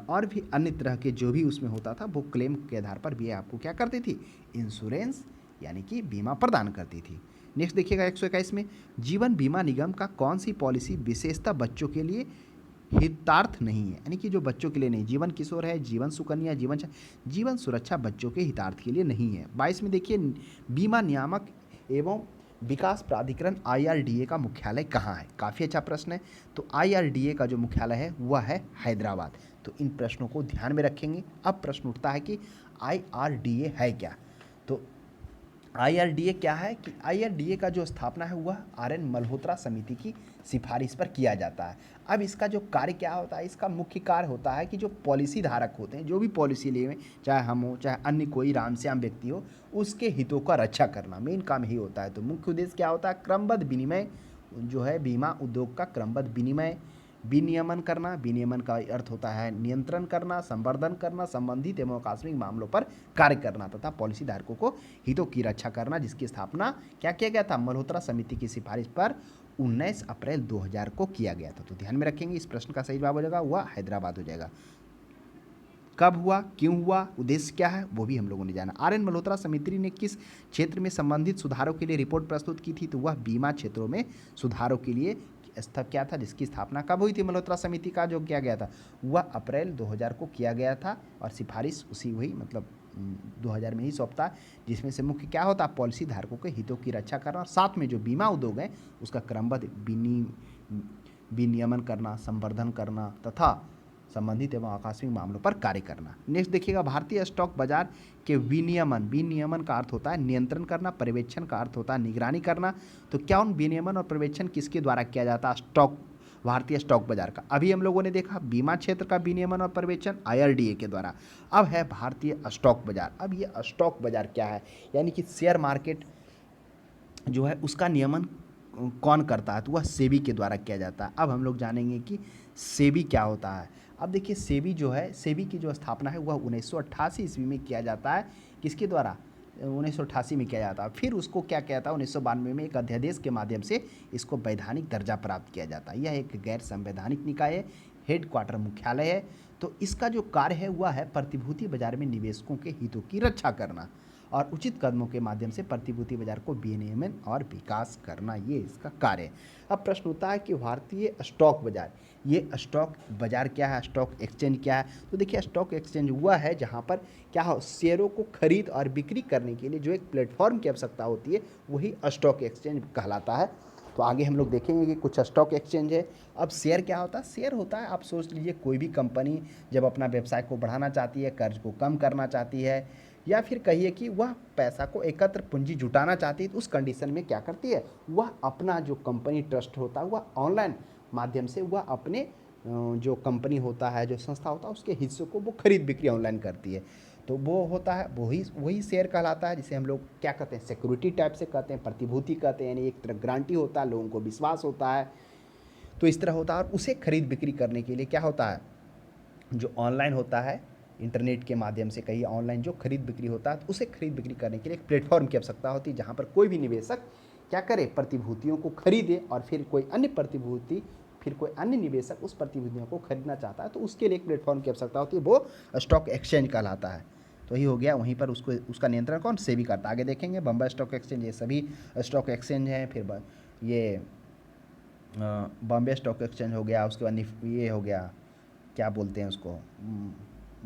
और भी अन्य तरह के जो भी उसमें होता था, वो क्लेम के आधार पर भी आपको क्या करती थी, इंश्योरेंस यानी कि बीमा प्रदान करती थी। नेक्स्ट देखिएगा 121 में, जीवन बीमा निगम का कौन सी पॉलिसी विशेषता बच्चों के लिए हितार्थ नहीं है, यानी कि जो बच्चों के लिए नहीं, जीवन किशोर है, जीवन सुकन्या, जीवन सुरक्षा बच्चों के हितार्थ के लिए नहीं है। 22 में देखिए, बीमा नियामक एवं विकास प्राधिकरण IRDA का मुख्यालय कहाँ है? काफ़ी अच्छा प्रश्न है। तो IRDA का जो मुख्यालय है वह है हैदराबाद। तो इन प्रश्नों को ध्यान में रखेंगे। अब प्रश्न उठता है कि IRDA है क्या? तो IRDA क्या है कि IRDA का जो स्थापना है वह RN मल्होत्रा समिति की सिफारिश पर किया जाता है। अब इसका जो कार्य क्या होता है, इसका मुख्य कार्य होता है कि जो पॉलिसी धारक होते हैं, जो भी पॉलिसी लिए, चाहे हम हो चाहे अन्य कोई रामश्याम व्यक्ति हो, उसके हितों का रक्षा करना मेन काम ही होता है। तो मुख्य उद्देश्य क्या होता है, क्रमबद्ध विनिमय, जो है बीमा उद्योग का क्रमबद्ध विनिमय, विनियमन करना, विनियमन का अर्थ होता है नियंत्रण करना, संवर्धन करना, संबंधित एवं आकस्मिक मामलों पर कार्य करना तथा पॉलिसी धारकों को हितों की रक्षा करना, जिसकी स्थापना क्या किया गया था, मल्होत्रा समिति की सिफारिश पर 19 अप्रैल 2000 को किया गया था। तो ध्यान में रखेंगे, इस प्रश्न का सही जवाब हो जाएगा वह हैदराबाद हो जाएगा। कब हुआ, क्यों हुआ, उद्देश्य क्या है, वो भी हम लोगों ने जाना। RN मल्होत्रा समिति ने किस क्षेत्र में संबंधित सुधारों के लिए रिपोर्ट प्रस्तुत की थी? तो वह बीमा क्षेत्रों में सुधारों के लिए क्या था, जिसकी स्थापना कब हुई थी, मल्होत्रा समिति का जो किया गया था वह अप्रैल 2000 को किया गया था, और सिफारिश उसी हुई मतलब 2000 में ही सौंपता है, जिसमें से मुख्य क्या होता है, पॉलिसी धारकों के हितों की रक्षा करना और साथ में जो बीमा उद्योग है उसका क्रमबद्ध विनियमन करना, संवर्धन करना तथा संबंधित एवं आकस्मिक मामलों पर कार्य करना। नेक्स्ट देखिएगा, भारतीय स्टॉक बाजार के विनियमन का अर्थ होता है नियंत्रण करना, पर्यवेक्षण का अर्थ होता है निगरानी करना। तो क्या उन विनियमन और पर्यवेक्षण किसके द्वारा किया जाता है, भारतीय स्टॉक बाजार का। अभी हम लोगों ने देखा बीमा क्षेत्र का विनियमन और पर्यवेक्षण IRDA के द्वारा। अब है भारतीय स्टॉक बाजार। अब ये स्टॉक बाजार क्या है, यानी कि शेयर मार्केट जो है उसका नियमन कौन करता है, तो वह सेबी के द्वारा किया जाता है। अब हम लोग जानेंगे कि सेबी क्या होता है। अब देखिए सेबी जो है, सेबी की जो स्थापना है वह 1988 ईस्वी में किया जाता है। किसके द्वारा? 1988 में किया जाता है। फिर उसको क्या किया था, 1992 में एक अध्यादेश के माध्यम से इसको वैधानिक दर्जा प्राप्त किया जाता है। यह एक गैर संवैधानिक निकाय है, हेड क्वार्टर मुख्यालय है। तो इसका जो कार्य है वह है प्रतिभूति बाजार में निवेशकों के हितों की रक्षा करना और उचित कदमों के माध्यम से प्रतिभूति बाजार को विनियमन और विकास करना, ये इसका कार्य है। अब प्रश्न होता है कि भारतीय स्टॉक बाजार, ये स्टॉक बाजार क्या है, स्टॉक एक्सचेंज क्या है? तो देखिए स्टॉक एक्सचेंज हुआ है जहाँ पर क्या हो, शेयरों को खरीद और बिक्री करने के लिए जो एक प्लेटफॉर्म की आवश्यकता होती है वही स्टॉक एक्सचेंज कहलाता है। तो आगे हम लोग देखेंगे कि कुछ स्टॉक एक्सचेंज है। अब शेयर क्या होता है? शेयर होता है, आप सोच लीजिए कोई भी कंपनी जब अपना व्यवसाय को बढ़ाना चाहती है, कर्ज को कम करना चाहती है, या फिर कहिए कि वह पैसा को एकत्र पूंजी जुटाना चाहती है, तो उस कंडीशन में क्या करती है, वह अपना जो कंपनी ट्रस्ट होता है वह ऑनलाइन माध्यम से वह अपने जो कंपनी होता है, जो संस्था होता है, उसके हिस्सों को वो खरीद बिक्री ऑनलाइन करती है। तो वो होता है, वही वही शेयर कहलाता है, जिसे हम लोग क्या कहते हैं, सिक्योरिटी टाइप से कहते हैं, प्रतिभूति कहते हैं। यानी एक तरह गारंटी होता है, लोगों को विश्वास होता है, तो इस तरह होता है। और उसे खरीद बिक्री करने के लिए क्या होता है, जो ऑनलाइन होता है, इंटरनेट के माध्यम से कहीं ऑनलाइन जो खरीद बिक्री होता है, तो उसे खरीद बिक्री करने के लिए एक प्लेटफॉर्म की आवश्यकता होती है, जहाँ पर कोई भी निवेशक क्या करे, प्रतिभूतियों को खरीदे, और फिर कोई अन्य निवेशक उस प्रतिभूतियों को खरीदना चाहता है, तो उसके लिए एक प्लेटफॉर्म की आवश्यकता होती है, वो स्टॉक एक्सचेंज कहलाता है। तो यही हो गया, वहीं पर उसको उसका नियंत्रण कौन, सेबी करता है। आगे देखेंगे बम्बई स्टॉक एक्सचेंज, ये सभी स्टॉक एक्सचेंज हैं। फिर ये बॉम्बे स्टॉक एक्सचेंज हो गया, उसके बाद ये हो गया, क्या बोलते हैं उसको,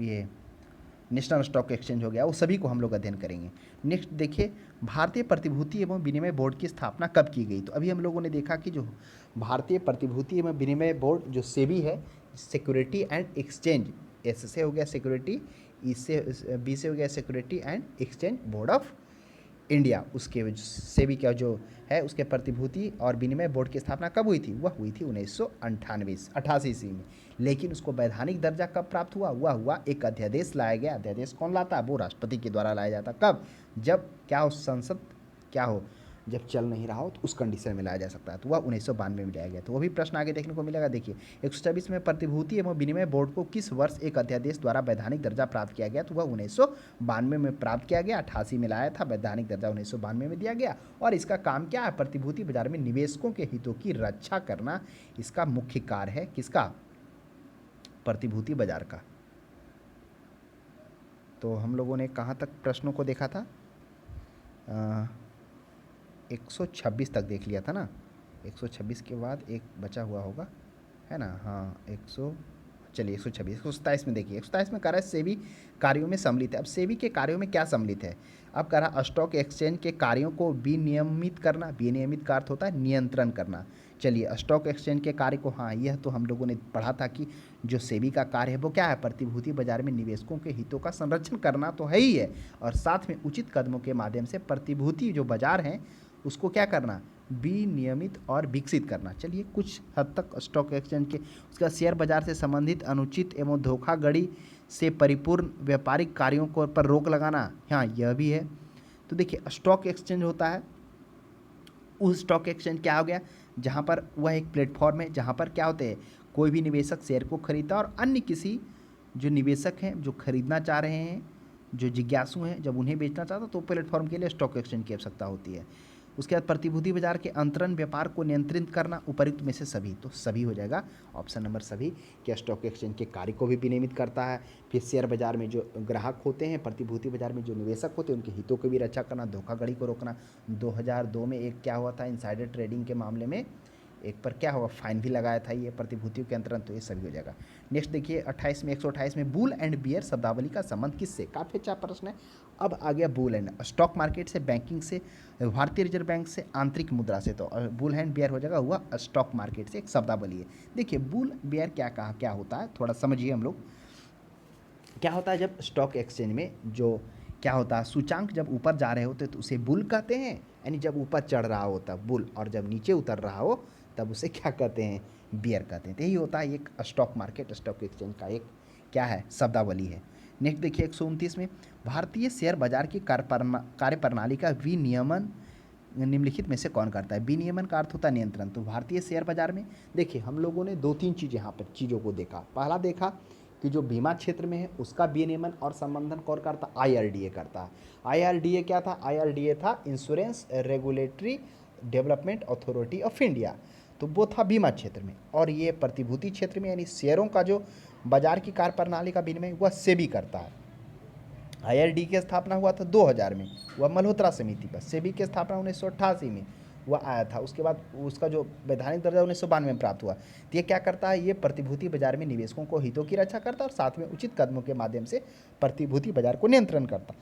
ये नेशनल स्टॉक एक्सचेंज हो गया। वो सभी को हम लोग अध्ययन करेंगे। नेक्स्ट देखिए, भारतीय प्रतिभूति एवं विनिमय बोर्ड की स्थापना कब की गई? तो अभी हम लोगों ने देखा कि जो भारतीय प्रतिभूति एवं विनिमय बोर्ड जो सेबी है, सिक्योरिटी एंड एक्सचेंज, एस से हो गया सिक्योरिटी, ई से बी से हो गया security and exchange board of India, उसके सेबी का जो है उसके प्रतिभूति और विनिमय बोर्ड की स्थापना कब हुई थी? वह हुई थी 1988 ईस्वी में। लेकिन उसको वैधानिक दर्जा कब प्राप्त हुआ? वह हुआ एक अध्यादेश लाया गया। अध्यादेश कौन लाता है? वो राष्ट्रपति के द्वारा लाया जाता। कब? जब क्या हो, संसद क्या हो, जब चल नहीं रहा हो, तो उस कंडीशन में लाया जा सकता है। तो वह 1992 में लाया गया। तो वो भी प्रश्न आगे देखने को मिलेगा। देखिए 124 में प्रतिभूति एवं विनिमय बोर्ड को किस वर्ष एक अध्यादेश द्वारा वैधानिक दर्जा प्राप्त किया गया? तो वह 1992 में प्राप्त किया गया। 88 में लाया था, वैधानिक दर्जा 1992 में दिया गया। और इसका काम क्या है? प्रतिभूति बाजार में निवेशकों के हितों की रक्षा करना इसका मुख्य कार्य है। किसका? प्रतिभूति बाजार का। तो हम लोगों ने कहाँ तक प्रश्नों को देखा था? 126 तक देख लिया था ना। 126 के बाद एक बचा हुआ होगा, है ना? हाँ, 126, 127 में देखिए। 127 में कह रहा है सेबी कार्यों में सम्मिलित है। अब सेबी के कार्यों में क्या सम्मिलित है? अब कह रहा स्टॉक एक्सचेंज के कार्यों को विनियमित करना। विनियमित का अर्थ होता है नियंत्रण करना। चलिए स्टॉक एक्सचेंज के कार्य को, हाँ यह तो हम लोगों ने पढ़ा था कि जो सेबी का कार्य है वो क्या है? प्रतिभूति बाजार में निवेशकों के हितों का संरक्षण करना तो है ही है, और साथ में उचित कदमों के माध्यम से प्रतिभूति जो बाजार हैं उसको क्या करना? विनियमित और विकसित करना। चलिए कुछ हद तक स्टॉक एक्सचेंज के, उसका शेयर बाजार से संबंधित अनुचित एवं धोखाधड़ी से परिपूर्ण व्यापारिक कार्यों को पर रोक लगाना, हाँ यह भी है। तो देखिए स्टॉक एक्सचेंज होता है, उस स्टॉक एक्सचेंज क्या हो गया? जहाँ पर वह एक प्लेटफॉर्म है जहाँ पर क्या होते हैं, कोई भी निवेशक शेयर को खरीदता है, और अन्य किसी जो निवेशक हैं जो खरीदना चाह रहे हैं, जो जिज्ञासु हैं, जब उन्हें बेचना चाहता तो प्लेटफॉर्म के लिए स्टॉक एक्सचेंज की आवश्यकता होती है। उसके बाद प्रतिभूति बाजार के अंतरण व्यापार को नियंत्रित करना, उपर्युक्त में से सभी, तो सभी हो जाएगा ऑप्शन नंबर सभी, कि स्टॉक एक्सचेंज के कार्य को भी विनियमित करता है। फिर शेयर बाजार में जो ग्राहक होते हैं, प्रतिभूति बाजार में जो निवेशक होते हैं, उनके हितों की भी रक्षा करना, धोखाधड़ी को रोकना। 2002 में एक क्या हुआ था, इनसाइडर ट्रेडिंग के मामले में एक पर क्या हुआ, फाइन भी लगाया था ये प्रतिभूतियों के अंतरण। तो ये सभी हो जाएगा। नेक्स्ट देखिए 28 में 128 में बुल एंड बियर शब्दावली का संबंध किससे? काफ़ी अच्छा प्रश्न है। अब आ गया बुल एंड, स्टॉक मार्केट से, बैंकिंग से, भारतीय रिजर्व बैंक से, आंतरिक मुद्रा से। तो बुल एंड बियर हो जाएगा हुआ स्टॉक मार्केट से, एक शब्दावली है। देखिए बुल बियर क्या होता है, थोड़ा समझिए हम लोग। क्या होता है जब स्टॉक एक्सचेंज में जो क्या होता है, सूचांक जब ऊपर जा रहे होते तो उसे बुल कहते हैं, यानी जब ऊपर चढ़ रहा हो तब बुल, और जब नीचे उतर रहा हो तब उसे क्या कहते हैं? बियर कहते हैं। तो यही होता है एक स्टॉक मार्केट, स्टॉक एक्सचेंज का एक क्या है, शब्दावली है। नेक्स्ट देखिए 129 में भारतीय शेयर बाजार की कार्यप्रणाली का विनियमन निम्नलिखित में से कौन करता है? विनियमन का अर्थ होता है नियंत्रण। तो भारतीय शेयर बाजार में देखिए हम लोगों ने 2-3 चीज़ यहाँ पर चीज़ों को देखा। पहला देखा कि जो बीमा क्षेत्र में है उसका विनियमन और संबंधन कौन करता? आईआरडीए करता है। आईआरडीए क्या था? आईआरडीए था insurance regulatory development authority of India. तो वो था बीमा क्षेत्र में। और ये प्रतिभूति क्षेत्र में यानी शेयरों का जो बाजार की कार्यप्रणाली का विनिमय वह सेबी करता है। आईआरडी की स्थापना हुआ था 2000 में, वह मल्होत्रा समिति पर। सेबी की स्थापना 1988 में वह आया था। उसके बाद उसका जो वैधानिक दर्जा 1992 में प्राप्त हुआ। तो ये क्या करता है? ये प्रतिभूति बाजार में निवेशकों को हितों की रक्षा करता है और साथ में उचित कदमों के माध्यम से प्रतिभूति बाजार को नियंत्रण करता।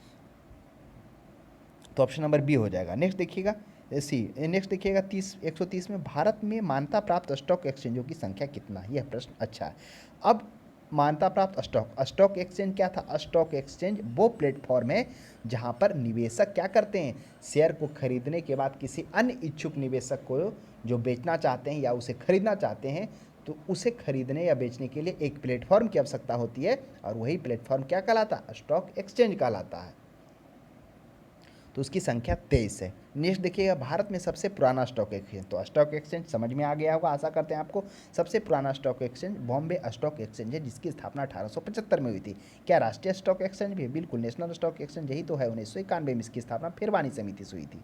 तो ऑप्शन नंबर बी हो जाएगा। नेक्स्ट देखिएगा नेक्स्ट देखिएगा 130 में भारत में मान्यता प्राप्त स्टॉक एक्सचेंजों की संख्या कितना है? यह प्रश्न अच्छा है। अब मान्यता प्राप्त स्टॉक एक्सचेंज क्या था? स्टॉक एक्सचेंज वो प्लेटफॉर्म है जहां पर निवेशक क्या करते हैं? शेयर को खरीदने के बाद किसी अन्य इच्छुक निवेशक को जो बेचना चाहते हैं या उसे खरीदना चाहते हैं तो उसे खरीदने या बेचने के लिए एक प्लेटफॉर्म की आवश्यकता होती है और वही प्लेटफॉर्म क्या कहलाता है? स्टॉक एक्सचेंज कहलाता है। तो उसकी संख्या 23 है। नेक्स्ट देखिएगा भारत में सबसे पुराना स्टॉक एक्सचेंज। तो स्टॉक एक्सचेंज समझ में आ गया होगा, आशा करते हैं आपको। सबसे पुराना stock exchange Bombay stock exchange है जिसकी स्थापना 1875 में हुई थी। क्या राष्ट्रीय स्टॉक एक्सचेंज भी? बिल्कुल, नेशनल स्टॉक एक्सचेंज यही तो है। 1991 में इसकी स्थापना फिरवानी समिति से हुई थी।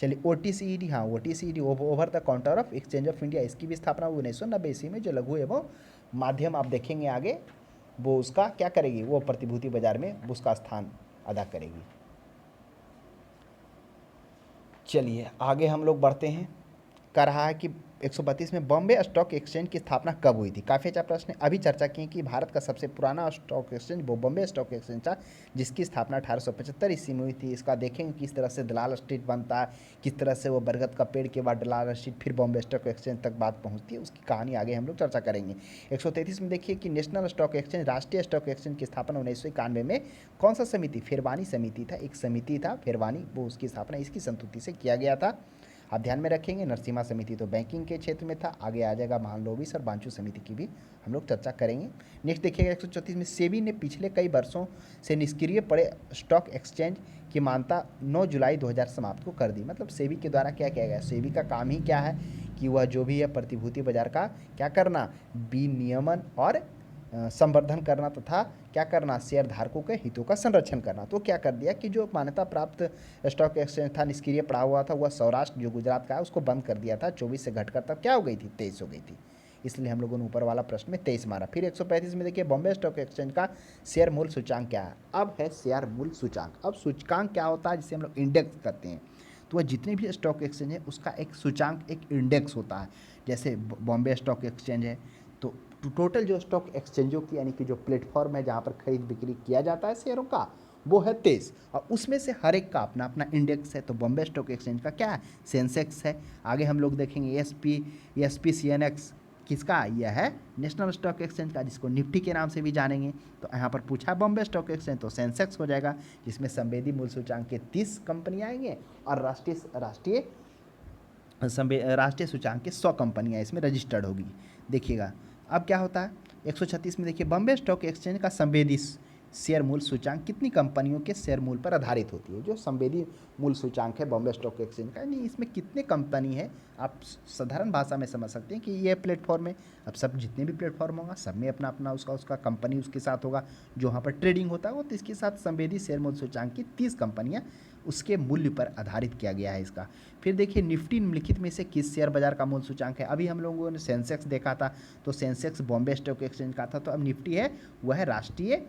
चलिए ओटीसीईडी, हाँ OTCED over the counter of exchange of India, इसकी भी स्थापना हुई 1990 ईस्वी में। जो लघु एवं माध्यम आप देखेंगे आगे वो उसका क्या करेगी? वो प्रतिभूति बाजार में उसका स्थान अदा करेगी। चलिए आगे हम लोग बढ़ते हैं। कह रहा है कि 132 में बॉम्बे स्टॉक एक्सचेंज की स्थापना कब हुई थी? काफ़ी अच्छा प्रश्न है। अभी चर्चा की कि भारत का सबसे पुराना स्टॉक एक्सचेंज वो बॉम्बे स्टॉक एक्सचेंज था जिसकी स्थापना 1875 ईस्वी में हुई थी। इसका देखेंगे किस तरह से दलाल स्ट्रीट बनता है, किस तरह से वो बरगद का पेड़ के बाद दलाल स्ट्रीट फिर बॉम्बे स्टॉक एक्सचेंज तक बात पहुँचती है, उसकी कहानी आगे हम लोग चर्चा करेंगे। 133 में देखिए कि नेशनल स्टॉक एक्सचेंज राष्ट्रीय स्टॉक एक्सचेंज की स्थापना 1991 में कौन सा समिति? फिरवानी समिति था, एक समिति था फिरवानी, वो उसकी स्थापना इसकी संस्तुति से किया गया था। आप ध्यान में रखेंगे नरसिम्हा समिति तो बैंकिंग के क्षेत्र में था। आगे आ जाएगा महालोबिस और बांचू समिति की भी हम लोग चर्चा करेंगे। नेक्स्ट देखिएगा 134 में सेबी ने पिछले कई वर्षों से निष्क्रिय पड़े स्टॉक एक्सचेंज की मान्यता 9 जुलाई 2000 समाप्त को कर दी। मतलब सेबी के द्वारा क्या किया गया? सेबी का काम ही क्या है कि वह जो भी है प्रतिभूति बाजार का क्या करना? विनियमन और संवर्धन करना तथा क्या करना? शेयर धारकों के हितों का संरक्षण करना। तो क्या कर दिया कि जो मान्यता प्राप्त स्टॉक एक्सचेंज था निष्क्रिय पड़ा हुआ था वह सौराष्ट्र जो गुजरात का है उसको बंद कर दिया था। 24 से घटकर तब क्या हो गई थी? 23 हो गई थी। इसलिए हम लोगों ने ऊपर वाला प्रश्न में 23 मारा। फिर 135 में देखिए बॉम्बे स्टॉक एक्सचेंज का शेयर मूल्य सूचांक क्या है? अब है शेयर मूल्य सूचांक। अब सूचकांक क्या होता है? जिसे हम लोग इंडेक्स करते हैं। तो वह जितने भी स्टॉक एक्सचेंज है उसका एक सूचांक, एक इंडेक्स होता है। जैसे बॉम्बे स्टॉक एक्सचेंज है तो टोटल जो स्टॉक एक्सचेंजों की यानी कि जो प्लेटफॉर्म है जहाँ पर खरीद बिक्री किया जाता है शेयरों का वो है 23 और उसमें से हर एक का अपना अपना इंडेक्स है। तो बॉम्बे स्टॉक एक्सचेंज का क्या है? सेंसेक्स है। आगे हम लोग देखेंगे एसपी सीएनएक्स किसका? यह है नेशनल स्टॉक एक्सचेंज का जिसको निफ्टी के नाम से भी जानेंगे। तो यहाँ पर पूछा बॉम्बे स्टॉक एक्सचेंज तो सेंसेक्स हो जाएगा जिसमें संवेदी मूल्य सूचांक के 30 कंपनियाँ आएंगे और राष्ट्रीय सूचांक के 100 कंपनियाँ इसमें रजिस्टर्ड होगी। देखिएगा अब क्या होता है 136 में देखिए बॉम्बे स्टॉक एक्सचेंज का संवेदी शेयर मूल्य सूचांक कितनी कंपनियों के शेयर मूल्य पर आधारित होती है? जो संवेदी मूल्य सूचांक है बॉम्बे स्टॉक एक्सचेंज का, यानी इसमें कितने कंपनी है आप साधारण भाषा में समझ सकते हैं कि ये प्लेटफॉर्म है। अब सब जितने भी प्लेटफॉर्म होगा सब में अपना अपना उसका कंपनी उसके साथ होगा जो वहाँ पर ट्रेडिंग होता है वो, तो इसके साथ संवेदी शेयर मूल्य सूचांक की 30 कंपनियाँ उसके मूल्य पर आधारित किया गया है इसका। फिर देखिए निफ्टी निम्नलिखित में से किस शेयर बाजार का मूल्य सूचांक है? अभी हम लोगों ने सेंसेक्स देखा था तो सेंसेक्स बॉम्बे स्टॉक एक्सचेंज का था। तो अब निफ्टी है वह है राष्ट्रीय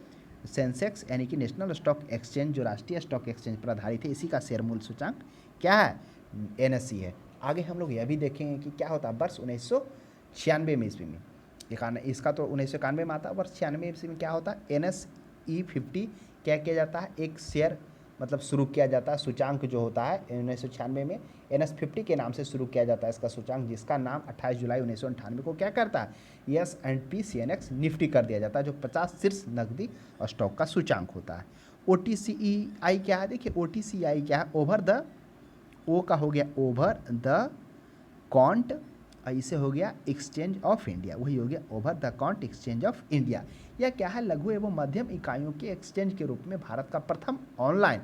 सेंसेक्स यानी कि नेशनल स्टॉक एक्सचेंज जो राष्ट्रीय स्टॉक एक्सचेंज पर आधारित है, इसी का शेयर मूल्य सूचांक क्या है? एनएसई है। आगे हम लोग यह भी देखेंगे कि क्या होता है वर्ष 1996 में ईस्वी में, इसका तो 1991 में आता है, वर्ष 96 ईस्वी में क्या होता है? NSE 50 क्या किया जाता है? एक शेयर मतलब शुरू किया जाता है। सूचांक जो होता है 1996 में NS50 के नाम से शुरू किया जाता है इसका सूचांक, जिसका नाम 28 जुलाई 1998 को क्या करता है? S&P CNX निफ्टी कर दिया जाता है जो 50 शीर्ष नकदी स्टॉक का सूचांक होता है। OTCEI क्या है? देखिए OTCEI क्या है? ओवर द ओ का हो गया ओवर द काउंट, इसे हो गया एक्सचेंज ऑफ इंडिया, वही हो गया over the count exchange of India. यह क्या है? लघु एवं मध्यम इकाइयों के एक्सचेंज के रूप में भारत का प्रथम ऑनलाइन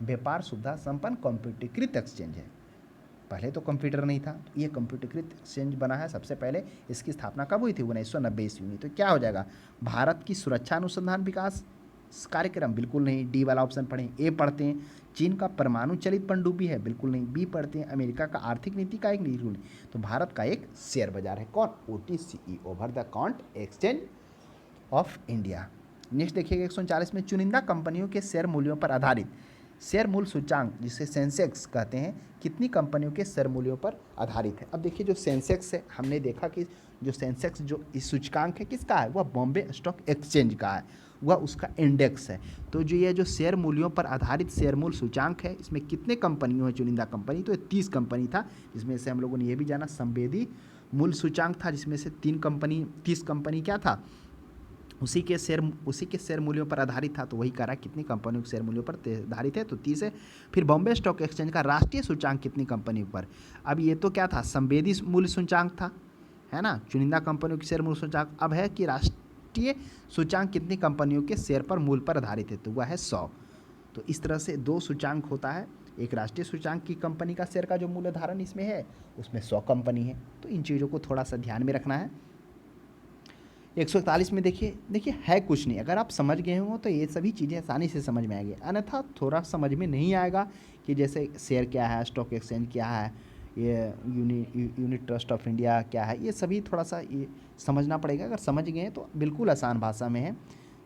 व्यापार सुविधा संपन्न कंप्यूटरीकृत एक्सचेंज है। पहले तो कंप्यूटर नहीं था, तो ये कंप्यूटरीकृत एक्सचेंज बना है सबसे पहले। इसकी स्थापना कब हुई थी? 1990 ईस्वी में। तो क्या हो जाएगा? भारत की सुरक्षा अनुसंधान विकास कार्यक्रम, बिल्कुल नहीं। डी वाला ऑप्शन पढ़ें। ए पढ़ते हैं चीन का परमाणु चलित पनडुब्बी है, बिल्कुल नहीं। बी पढ़ते हैं अमेरिका का आर्थिक नीति का एक, बिल्कुल नहीं। तो भारत का एक शेयर बाजार है कौन? OTC, over the counter exchange of India. Next देखिएगा 139 में, चुनिंदा कंपनियों के शेयर मूल्यों पर आधारित शेयर मूल्य सूचांक, जिसे सेंसेक्स कहते हैं, कितनी कंपनियों के शेयर मूल्यों पर आधारित है? अब देखिए जो सेंसेक्स है, हमने देखा कि जो सेंसेक्स जो इस सूचकांक है किसका है? वह बॉम्बे स्टॉक एक्सचेंज का है, वह उसका इंडेक्स है। तो जो ये जो शेयर मूल्यों पर आधारित शेयर मूल्य सूचांक है, इसमें कितने कंपनियों है चुनिंदा कंपनी? तो ये 30 कंपनी था, जिसमें से हम लोगों ने ये भी जाना संवेदी मूल्य सूचांक था, जिसमें से 30 कंपनी क्या था? उसी के शेयर मूल्यों पर आधारित था। तो वही कह रहा है कितनी कंपनियों के शेयर मूल्यों पर आधारित है? तो 30 है। फिर बॉम्बे स्टॉक एक्सचेंज का राष्ट्रीय सूचांक कितनी कंपनियों पर? अब ये तो क्या था? संवेदी मूल्य सूचांक था, है ना, चुनिंदा कंपनियों के शेयर मूल्य सूचांक। अब है कि राष्ट्रीय सूचांक कितनी कंपनियों के शेयर पर मूल्य पर आधारित है? तो वह है 100। तो इस तरह से 2 सूचांक होता है। एक राष्ट्रीय सूचांक की कंपनी का शेयर का जो मूल्य धारण इसमें है, उसमें 100 कंपनी है। तो इन चीज़ों को थोड़ा सा ध्यान में रखना है। 141 में देखिए है कुछ नहीं। अगर आप समझ गए हो तो ये सभी चीज़ें आसानी से समझ में आएगी, अन्यथा थोड़ा समझ में नहीं आएगा कि जैसे शेयर क्या है, स्टॉक एक्सचेंज क्या है, ये यूनिट ट्रस्ट ऑफ इंडिया क्या है, ये सभी थोड़ा सा ये समझना पड़ेगा। अगर समझ गए हैं तो बिल्कुल आसान भाषा में है।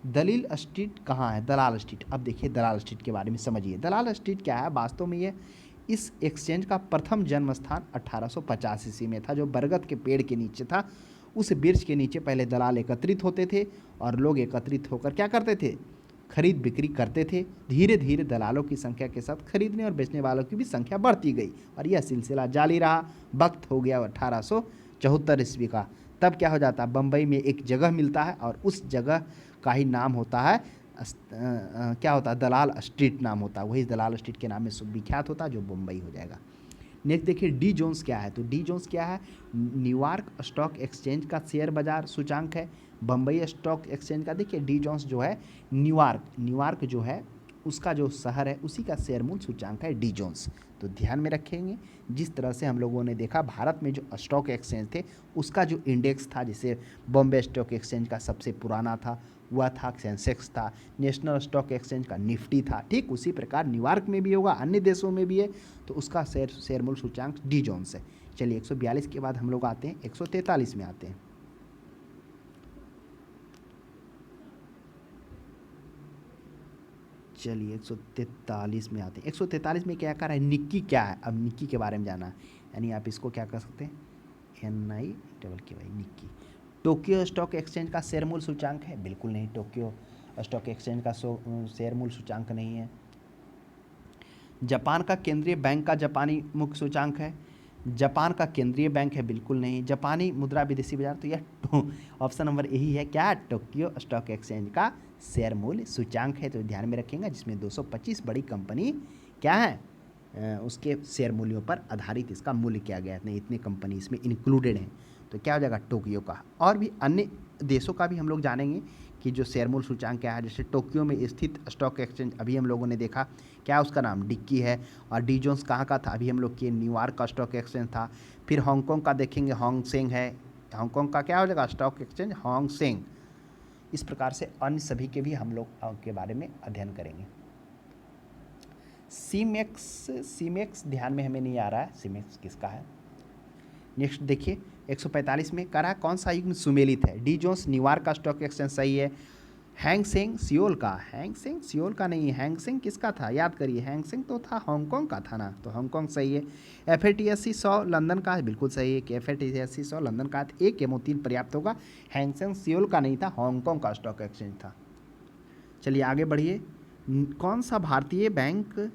दलील स्ट्रीट कहाँ है? दलाल स्ट्रीट। अब देखिए दलाल स्ट्रीट के बारे में समझिए। दलाल स्ट्रीट क्या है? वास्तव में ये इस एक्सचेंज का प्रथम जन्म स्थान 1850 ईस्वी में था, जो बरगद के पेड़ के नीचे था। उस वृक्ष के नीचे पहले दलाल एकत्रित होते थे और लोग एकत्रित होकर क्या करते थे? खरीद बिक्री करते थे। धीरे धीरे दलालों की संख्या के साथ खरीदने और बेचने वालों की भी संख्या बढ़ती गई और यह सिलसिला जारी रहा। वक्त हो गया 1874 ईस्वी का। तब क्या हो जाता है? बम्बई में एक जगह मिलता है और उस जगह का ही नाम होता है क्या होता है? दलाल स्ट्रीट नाम होता है। वही दलाल स्ट्रीट के नाम में विख्यात होता है, जो मुंबई हो जाएगा। नेक्स्ट देखिए डी जोन्स क्या है? तो डी जोन्स क्या है? न्यूयॉर्क स्टॉक एक्सचेंज का शेयर बाजार सूचांक है। बम्बई स्टॉक एक्सचेंज का देखिए डी जोन्स जो है न्यूयॉर्क जो है उसका जो शहर है उसी का शेयर मूल्य सूचांक है डी जोन्स। तो ध्यान में रखेंगे। जिस तरह से हम लोगों ने देखा भारत में जो स्टॉक एक्सचेंज थे उसका जो इंडेक्स था, जैसे बॉम्बे स्टॉक एक्सचेंज का सबसे पुराना था वह था सेंसेक्स था, नेशनल स्टॉक एक्सचेंज का निफ्टी था। ठीक उसी प्रकार न्यूयॉर्क में भी होगा, अन्य देशों में भी है, तो उसका शेयर मूल्य सूचांक डी जोन्स है। चलिए 142 के बाद हम लोग आते हैं 143 में आते हैं। चलिए 143 में आते हैं। 143 में क्या कर रहा है? निक्की क्या है? अब निक्की के बारे में जाना है, यानी आप इसको क्या कर सकते हैं? NIKKY Nikki. Tokyo stock exchange का शेयर मूल्य सूचांक है? बिल्कुल नहीं, टोक्यो स्टॉक एक्सचेंज का शेयर मूल्य सूचांक नहीं है। जापान का केंद्रीय बैंक का जापानी मुख्य सूचांक है? जापान का केंद्रीय बैंक है? बिल्कुल नहीं। जापानी मुद्रा विदेशी बाजार, तो यह ऑप्शन नंबर यही है क्या? टोक्यो स्टॉक एक्सचेंज का शेयर मूल्य सूचांक है। तो ध्यान में रखेंगे, जिसमें 225 बड़ी कंपनी क्या है उसके शेयर मूल्यों पर आधारित इसका मूल्य किया गया है। इतनी कंपनी इसमें इंक्लूडेड हैं। तो क्या हो जाएगा? टोक्यो का। और भी अन्य देशों का भी हम लोग जानेंगे कि जो शेयर मूल्य सूचांक क्या है। जैसे टोक्यो में स्थित स्टॉक एक्सचेंज अभी हम लोगों ने देखा, क्या उसका नाम? डिक्की है। और डी जोन्स कहाँ का था? अभी हम लोग के न्यूयॉर्क का स्टॉक एक्सचेंज था। फिर हांगकांग का देखेंगे, हॉन्ग सेंग है। हांगकांग का क्या हो जाएगा? Stock exchange Hang Seng. इस प्रकार से अन्य सभी के भी हम लोग के बारे में अध्ययन करेंगे। सीमेक्स ध्यान में हमें नहीं आ रहा है, सीमेक्स किसका है। नेक्स्ट देखिए 145 में करा कौन सा युग्म सुमेलित है? डी जोन्स न्यूयॉर्क का स्टॉक एक्सचेंज सही है। हैंग सेंग सियोल का? हैंग सेंग सियोल का नहीं है। हैंग सेंग किसका था? याद करिए, हैंग सेंग तो था हांगकांग का था ना, तो हांगकांग सही है। FATSE 100 लंदन का है? बिल्कुल सही है कि FATSE 100 लंदन का है। एक एमओ 3 पर्याप्त होगा। हैंग सेंग सियोल का नहीं था, हांगकांग का स्टॉक एक्सचेंज था। चलिए आगे बढ़िए। कौन सा भारतीय बैंक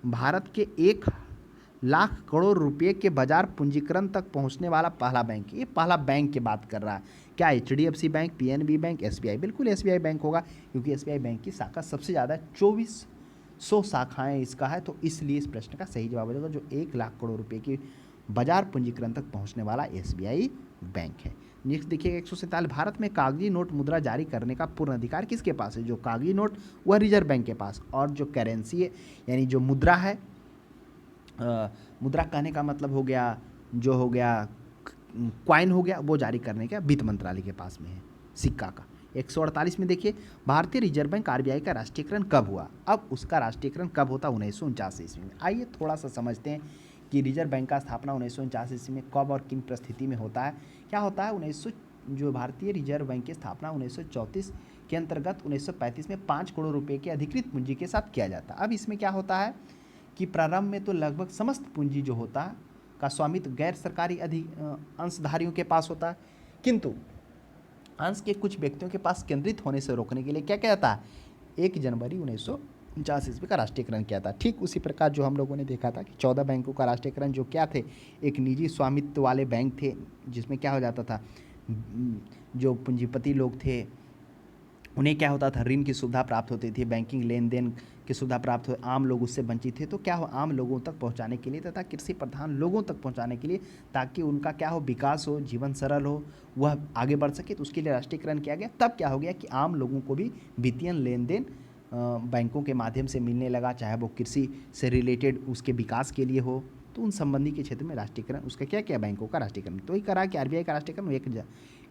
भारत के 1,00,000 करोड़ रुपए के बाजार पूंजीकरण तक पहुंचने वाला पहला बैंक? ये पहला बैंक की बात कर रहा है। क्या HDFC bank, PNB bank, SBI? बिल्कुल SBI बैंक होगा, क्योंकि SBI बैंक की शाखा सबसे ज़्यादा 2400 शाखाएं इसका है। तो इसलिए इस प्रश्न का सही जवाब हो जाएगा जो 1,00,000 करोड़ रुपए की बाजार पूंजीकरण तक पहुंचने वाला SBI बैंक है। नेक्स्ट देखिएगा 147, भारत में कागजी नोट मुद्रा जारी करने का पूर्ण अधिकार किसके पास है? जो कागजी नोट वह रिजर्व बैंक के पास, और जो करेंसी है यानी जो मुद्रा है मुद्रा कहने का मतलब हो गया, जो हो गया क्वाइन हो गया, वो जारी करने का वित्त मंत्रालय के पास में है सिक्का का। 148 में देखिए, भारतीय रिजर्व बैंक आरबीआई का राष्ट्रीयकरण कब हुआ। अब उसका राष्ट्रीयकरण कब होता, 1949 ईस्वी में। आइए थोड़ा सा समझते हैं कि रिजर्व बैंक का स्थापना 1949 ईस्वी में कब और किन परिस्थिति में होता है। क्या होता है, जो भारतीय रिजर्व बैंक की स्थापना 1934 के अंतर्गत 1935 में 5 करोड़ रुपए के अधिकृत पूंजी के साथ किया जाता है। अब इसमें क्या होता है कि प्रारंभ में तो लगभग समस्त पूंजी जो होता है का स्वामित्व गैर सरकारी अंशधारियों के पास होता है, किंतु अंश के कुछ व्यक्तियों के पास केंद्रित होने से रोकने के लिए क्या किया जाता है, 1 जनवरी 1949 ईस्वी का राष्ट्रीयकरण किया था। ठीक उसी प्रकार जो हम लोगों ने देखा था कि 14 बैंकों का राष्ट्रीयकरण जो क्या थे, एक निजी स्वामित्व वाले बैंक थे, जिसमें क्या हो जाता था, जो पूंजीपति लोग थे उन्हें क्या होता था, ऋण की सुविधा प्राप्त होती थी, बैंकिंग लेन देन की सुविधा प्राप्त हो, आम लोग उससे वंचित थे। तो क्या हो, आम लोगों तक पहुंचाने के लिए तथा कृषि प्रधान लोगों तक पहुंचाने के लिए, ताकि उनका क्या हो, विकास हो, जीवन सरल हो, वह आगे बढ़ सके, तो उसके लिए राष्ट्रीयकरण किया गया। तब क्या हो गया कि आम लोगों को भी वित्तीय लेन देन बैंकों के माध्यम से मिलने लगा, चाहे वो कृषि से रिलेटेड उसके विकास के लिए हो। तो उन संबंधी के क्षेत्र में राष्ट्रीयकरण उसका क्या किया, बैंकों का राष्ट्रीयकरण। तो ही करा कि आरबीआई का राष्ट्रीयकरण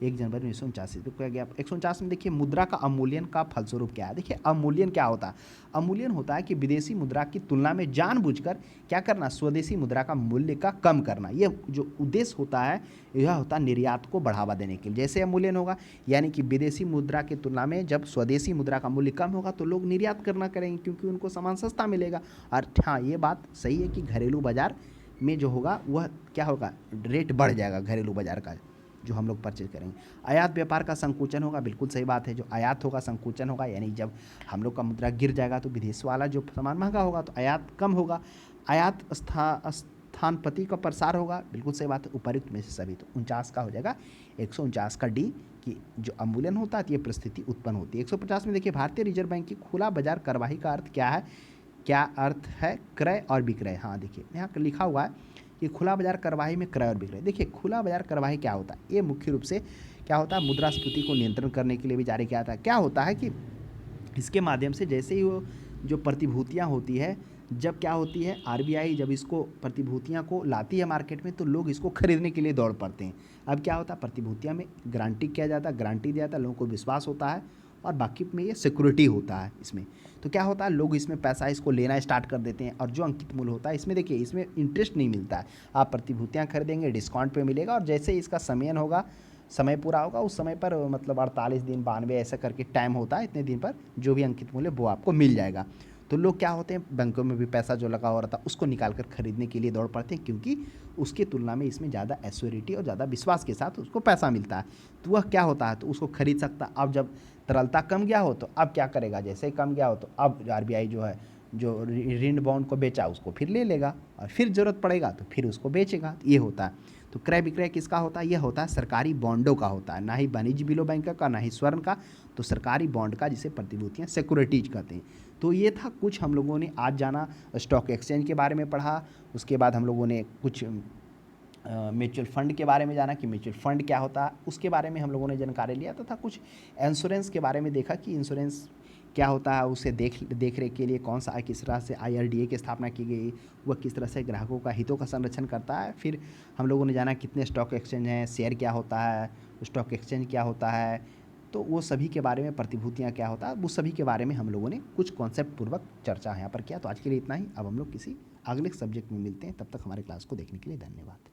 1 जनवरी 1949 को किया गया। 149 में देखिए, मुद्रा का अवमूल्यन का फलस्वरूप क्या है। देखिए अवमूल्यन क्या होता है, अवमूल्यन होता है कि विदेशी मुद्रा की तुलना में जानबूझकर क्या करना, स्वदेशी मुद्रा का मूल्य का कम करना। यह जो उद्देश्य होता है, यह होता है निर्यात को बढ़ावा देने के लिए। जैसे अवमूल्यन होगा, यानी कि विदेशी मुद्रा की तुलना में जब स्वदेशी मुद्रा का मूल्य कम होगा तो लोग निर्यात करना करेंगे, क्योंकि उनको सामान सस्ता मिलेगा। और हाँ, ये बात सही है कि घरेलू बाजार में जो होगा वह क्या होगा, रेट बढ़ जाएगा घरेलू बाजार का, जो हम लोग परचेज करेंगे। आयात व्यापार का संकुचन होगा, बिल्कुल सही बात है। जो आयात होगा संकुचन होगा, यानी जब हम लोग का मुद्रा गिर जाएगा तो विदेश वाला जो सामान महंगा होगा तो आयात कम होगा। आयात स्थानपति का प्रसार होगा, बिल्कुल सही बात है। उपर्युक्त में से सभी, तो 49 का हो जाएगा, 149 का डी, कि जो अवमूल्यन होता है तो ये परिस्थिति उत्पन्न होती है। 150 में देखिए, भारतीय रिजर्व बैंक की खुला बाजार कार्यवाही का अर्थ क्या है, क्या अर्थ है, क्रय और विक्रय। हाँ देखिए, यहाँ लिखा हुआ है कि खुला बाजार कार्यवाही में क्रय और विक्रय। देखिए खुला बाजार कार्यवाही क्या होता है, ये मुख्य रूप से क्या होता है, मुद्रास्फीति को नियंत्रण करने के लिए भी जारी किया जाता है। क्या होता है कि इसके माध्यम से जैसे ही वो जो प्रतिभूतियाँ होती है, जब क्या होती है, आरबीआई जब इसको प्रतिभूतियाँ को लाती है मार्केट में, तो लोग इसको खरीदने के लिए दौड़ पड़ते हैं। अब क्या होता है, प्रतिभूतियाँ में गारंटी किया जाता है, गारंटी दिया जाता है, लोगों को विश्वास होता है, और बाकी में ये सिक्योरिटी होता है इसमें। तो क्या होता है, लोग इसमें पैसा इसको लेना स्टार्ट कर देते हैं। और जो अंकित मूल्य होता है इसमें, देखिए इसमें इंटरेस्ट नहीं मिलता है, आप प्रतिभूतियाँ खरीदेंगे डिस्काउंट पे मिलेगा, और जैसे ही इसका समयन होगा, समय पूरा होगा, उस समय पर मतलब 48 दिन 92 ऐसा करके टाइम होता है, इतने दिन पर जो भी अंकित मूल्य वो आपको मिल जाएगा। तो लोग क्या होते हैं, बैंकों में भी पैसा जो लगा हुआ रहता है उसको निकाल कर खरीदने के लिए दौड़ पड़ते हैं, क्योंकि उसकी तुलना में इसमें ज़्यादा एश्योरिटी और ज़्यादा विश्वास के साथ उसको पैसा मिलता है। तो वह क्या होता है, तो उसको खरीद सकता है। अब जब तरलता कम गया हो तो अब क्या करेगा, जैसे ही कम गया हो तो अब आरबीआई जो है, जो ऋण बॉन्ड को बेचा उसको फिर ले लेगा, और फिर ज़रूरत पड़ेगा तो फिर उसको बेचेगा। ये होता है। तो क्रय विक्रय किसका होता है, यह होता है सरकारी बॉन्डों का होता है, ना ही वाणिज्य बिलो बैंक का, ना ही स्वर्ण का, तो सरकारी बॉन्ड का, जिसे प्रतिभूतियाँ सिक्योरिटीज कहते हैं। तो ये था कुछ हम लोगों ने आज जाना, स्टॉक एक्सचेंज के बारे में पढ़ा। उसके बाद हम लोगों ने कुछ म्यूचुअल फंड के बारे में जाना कि म्यूचुअल फंड क्या होता है, उसके बारे में हम लोगों ने जानकारी लिया तथा कुछ इंश्योरेंस के बारे में देखा कि इंश्योरेंस क्या होता है, उसे देख रेख के लिए कौन सा किस तरह से आईआरडीए की स्थापना की गई, वह किस तरह से ग्राहकों का हितों का संरक्षण करता है। फिर हम लोगों ने जाना कितने स्टॉक एक्सचेंज हैं, शेयर क्या होता है, स्टॉक एक्सचेंज क्या होता है, तो वो सभी के बारे में, प्रतिभूतियाँ क्या होता है, वो सभी के बारे में हम लोगों ने कुछ कॉन्सेप्ट पूर्वक चर्चा यहाँ पर किया। तो आज के लिए इतना ही। अब हम लोग किसी अगले सब्जेक्ट में मिलते हैं, तब तक हमारे क्लास को देखने के लिए धन्यवाद।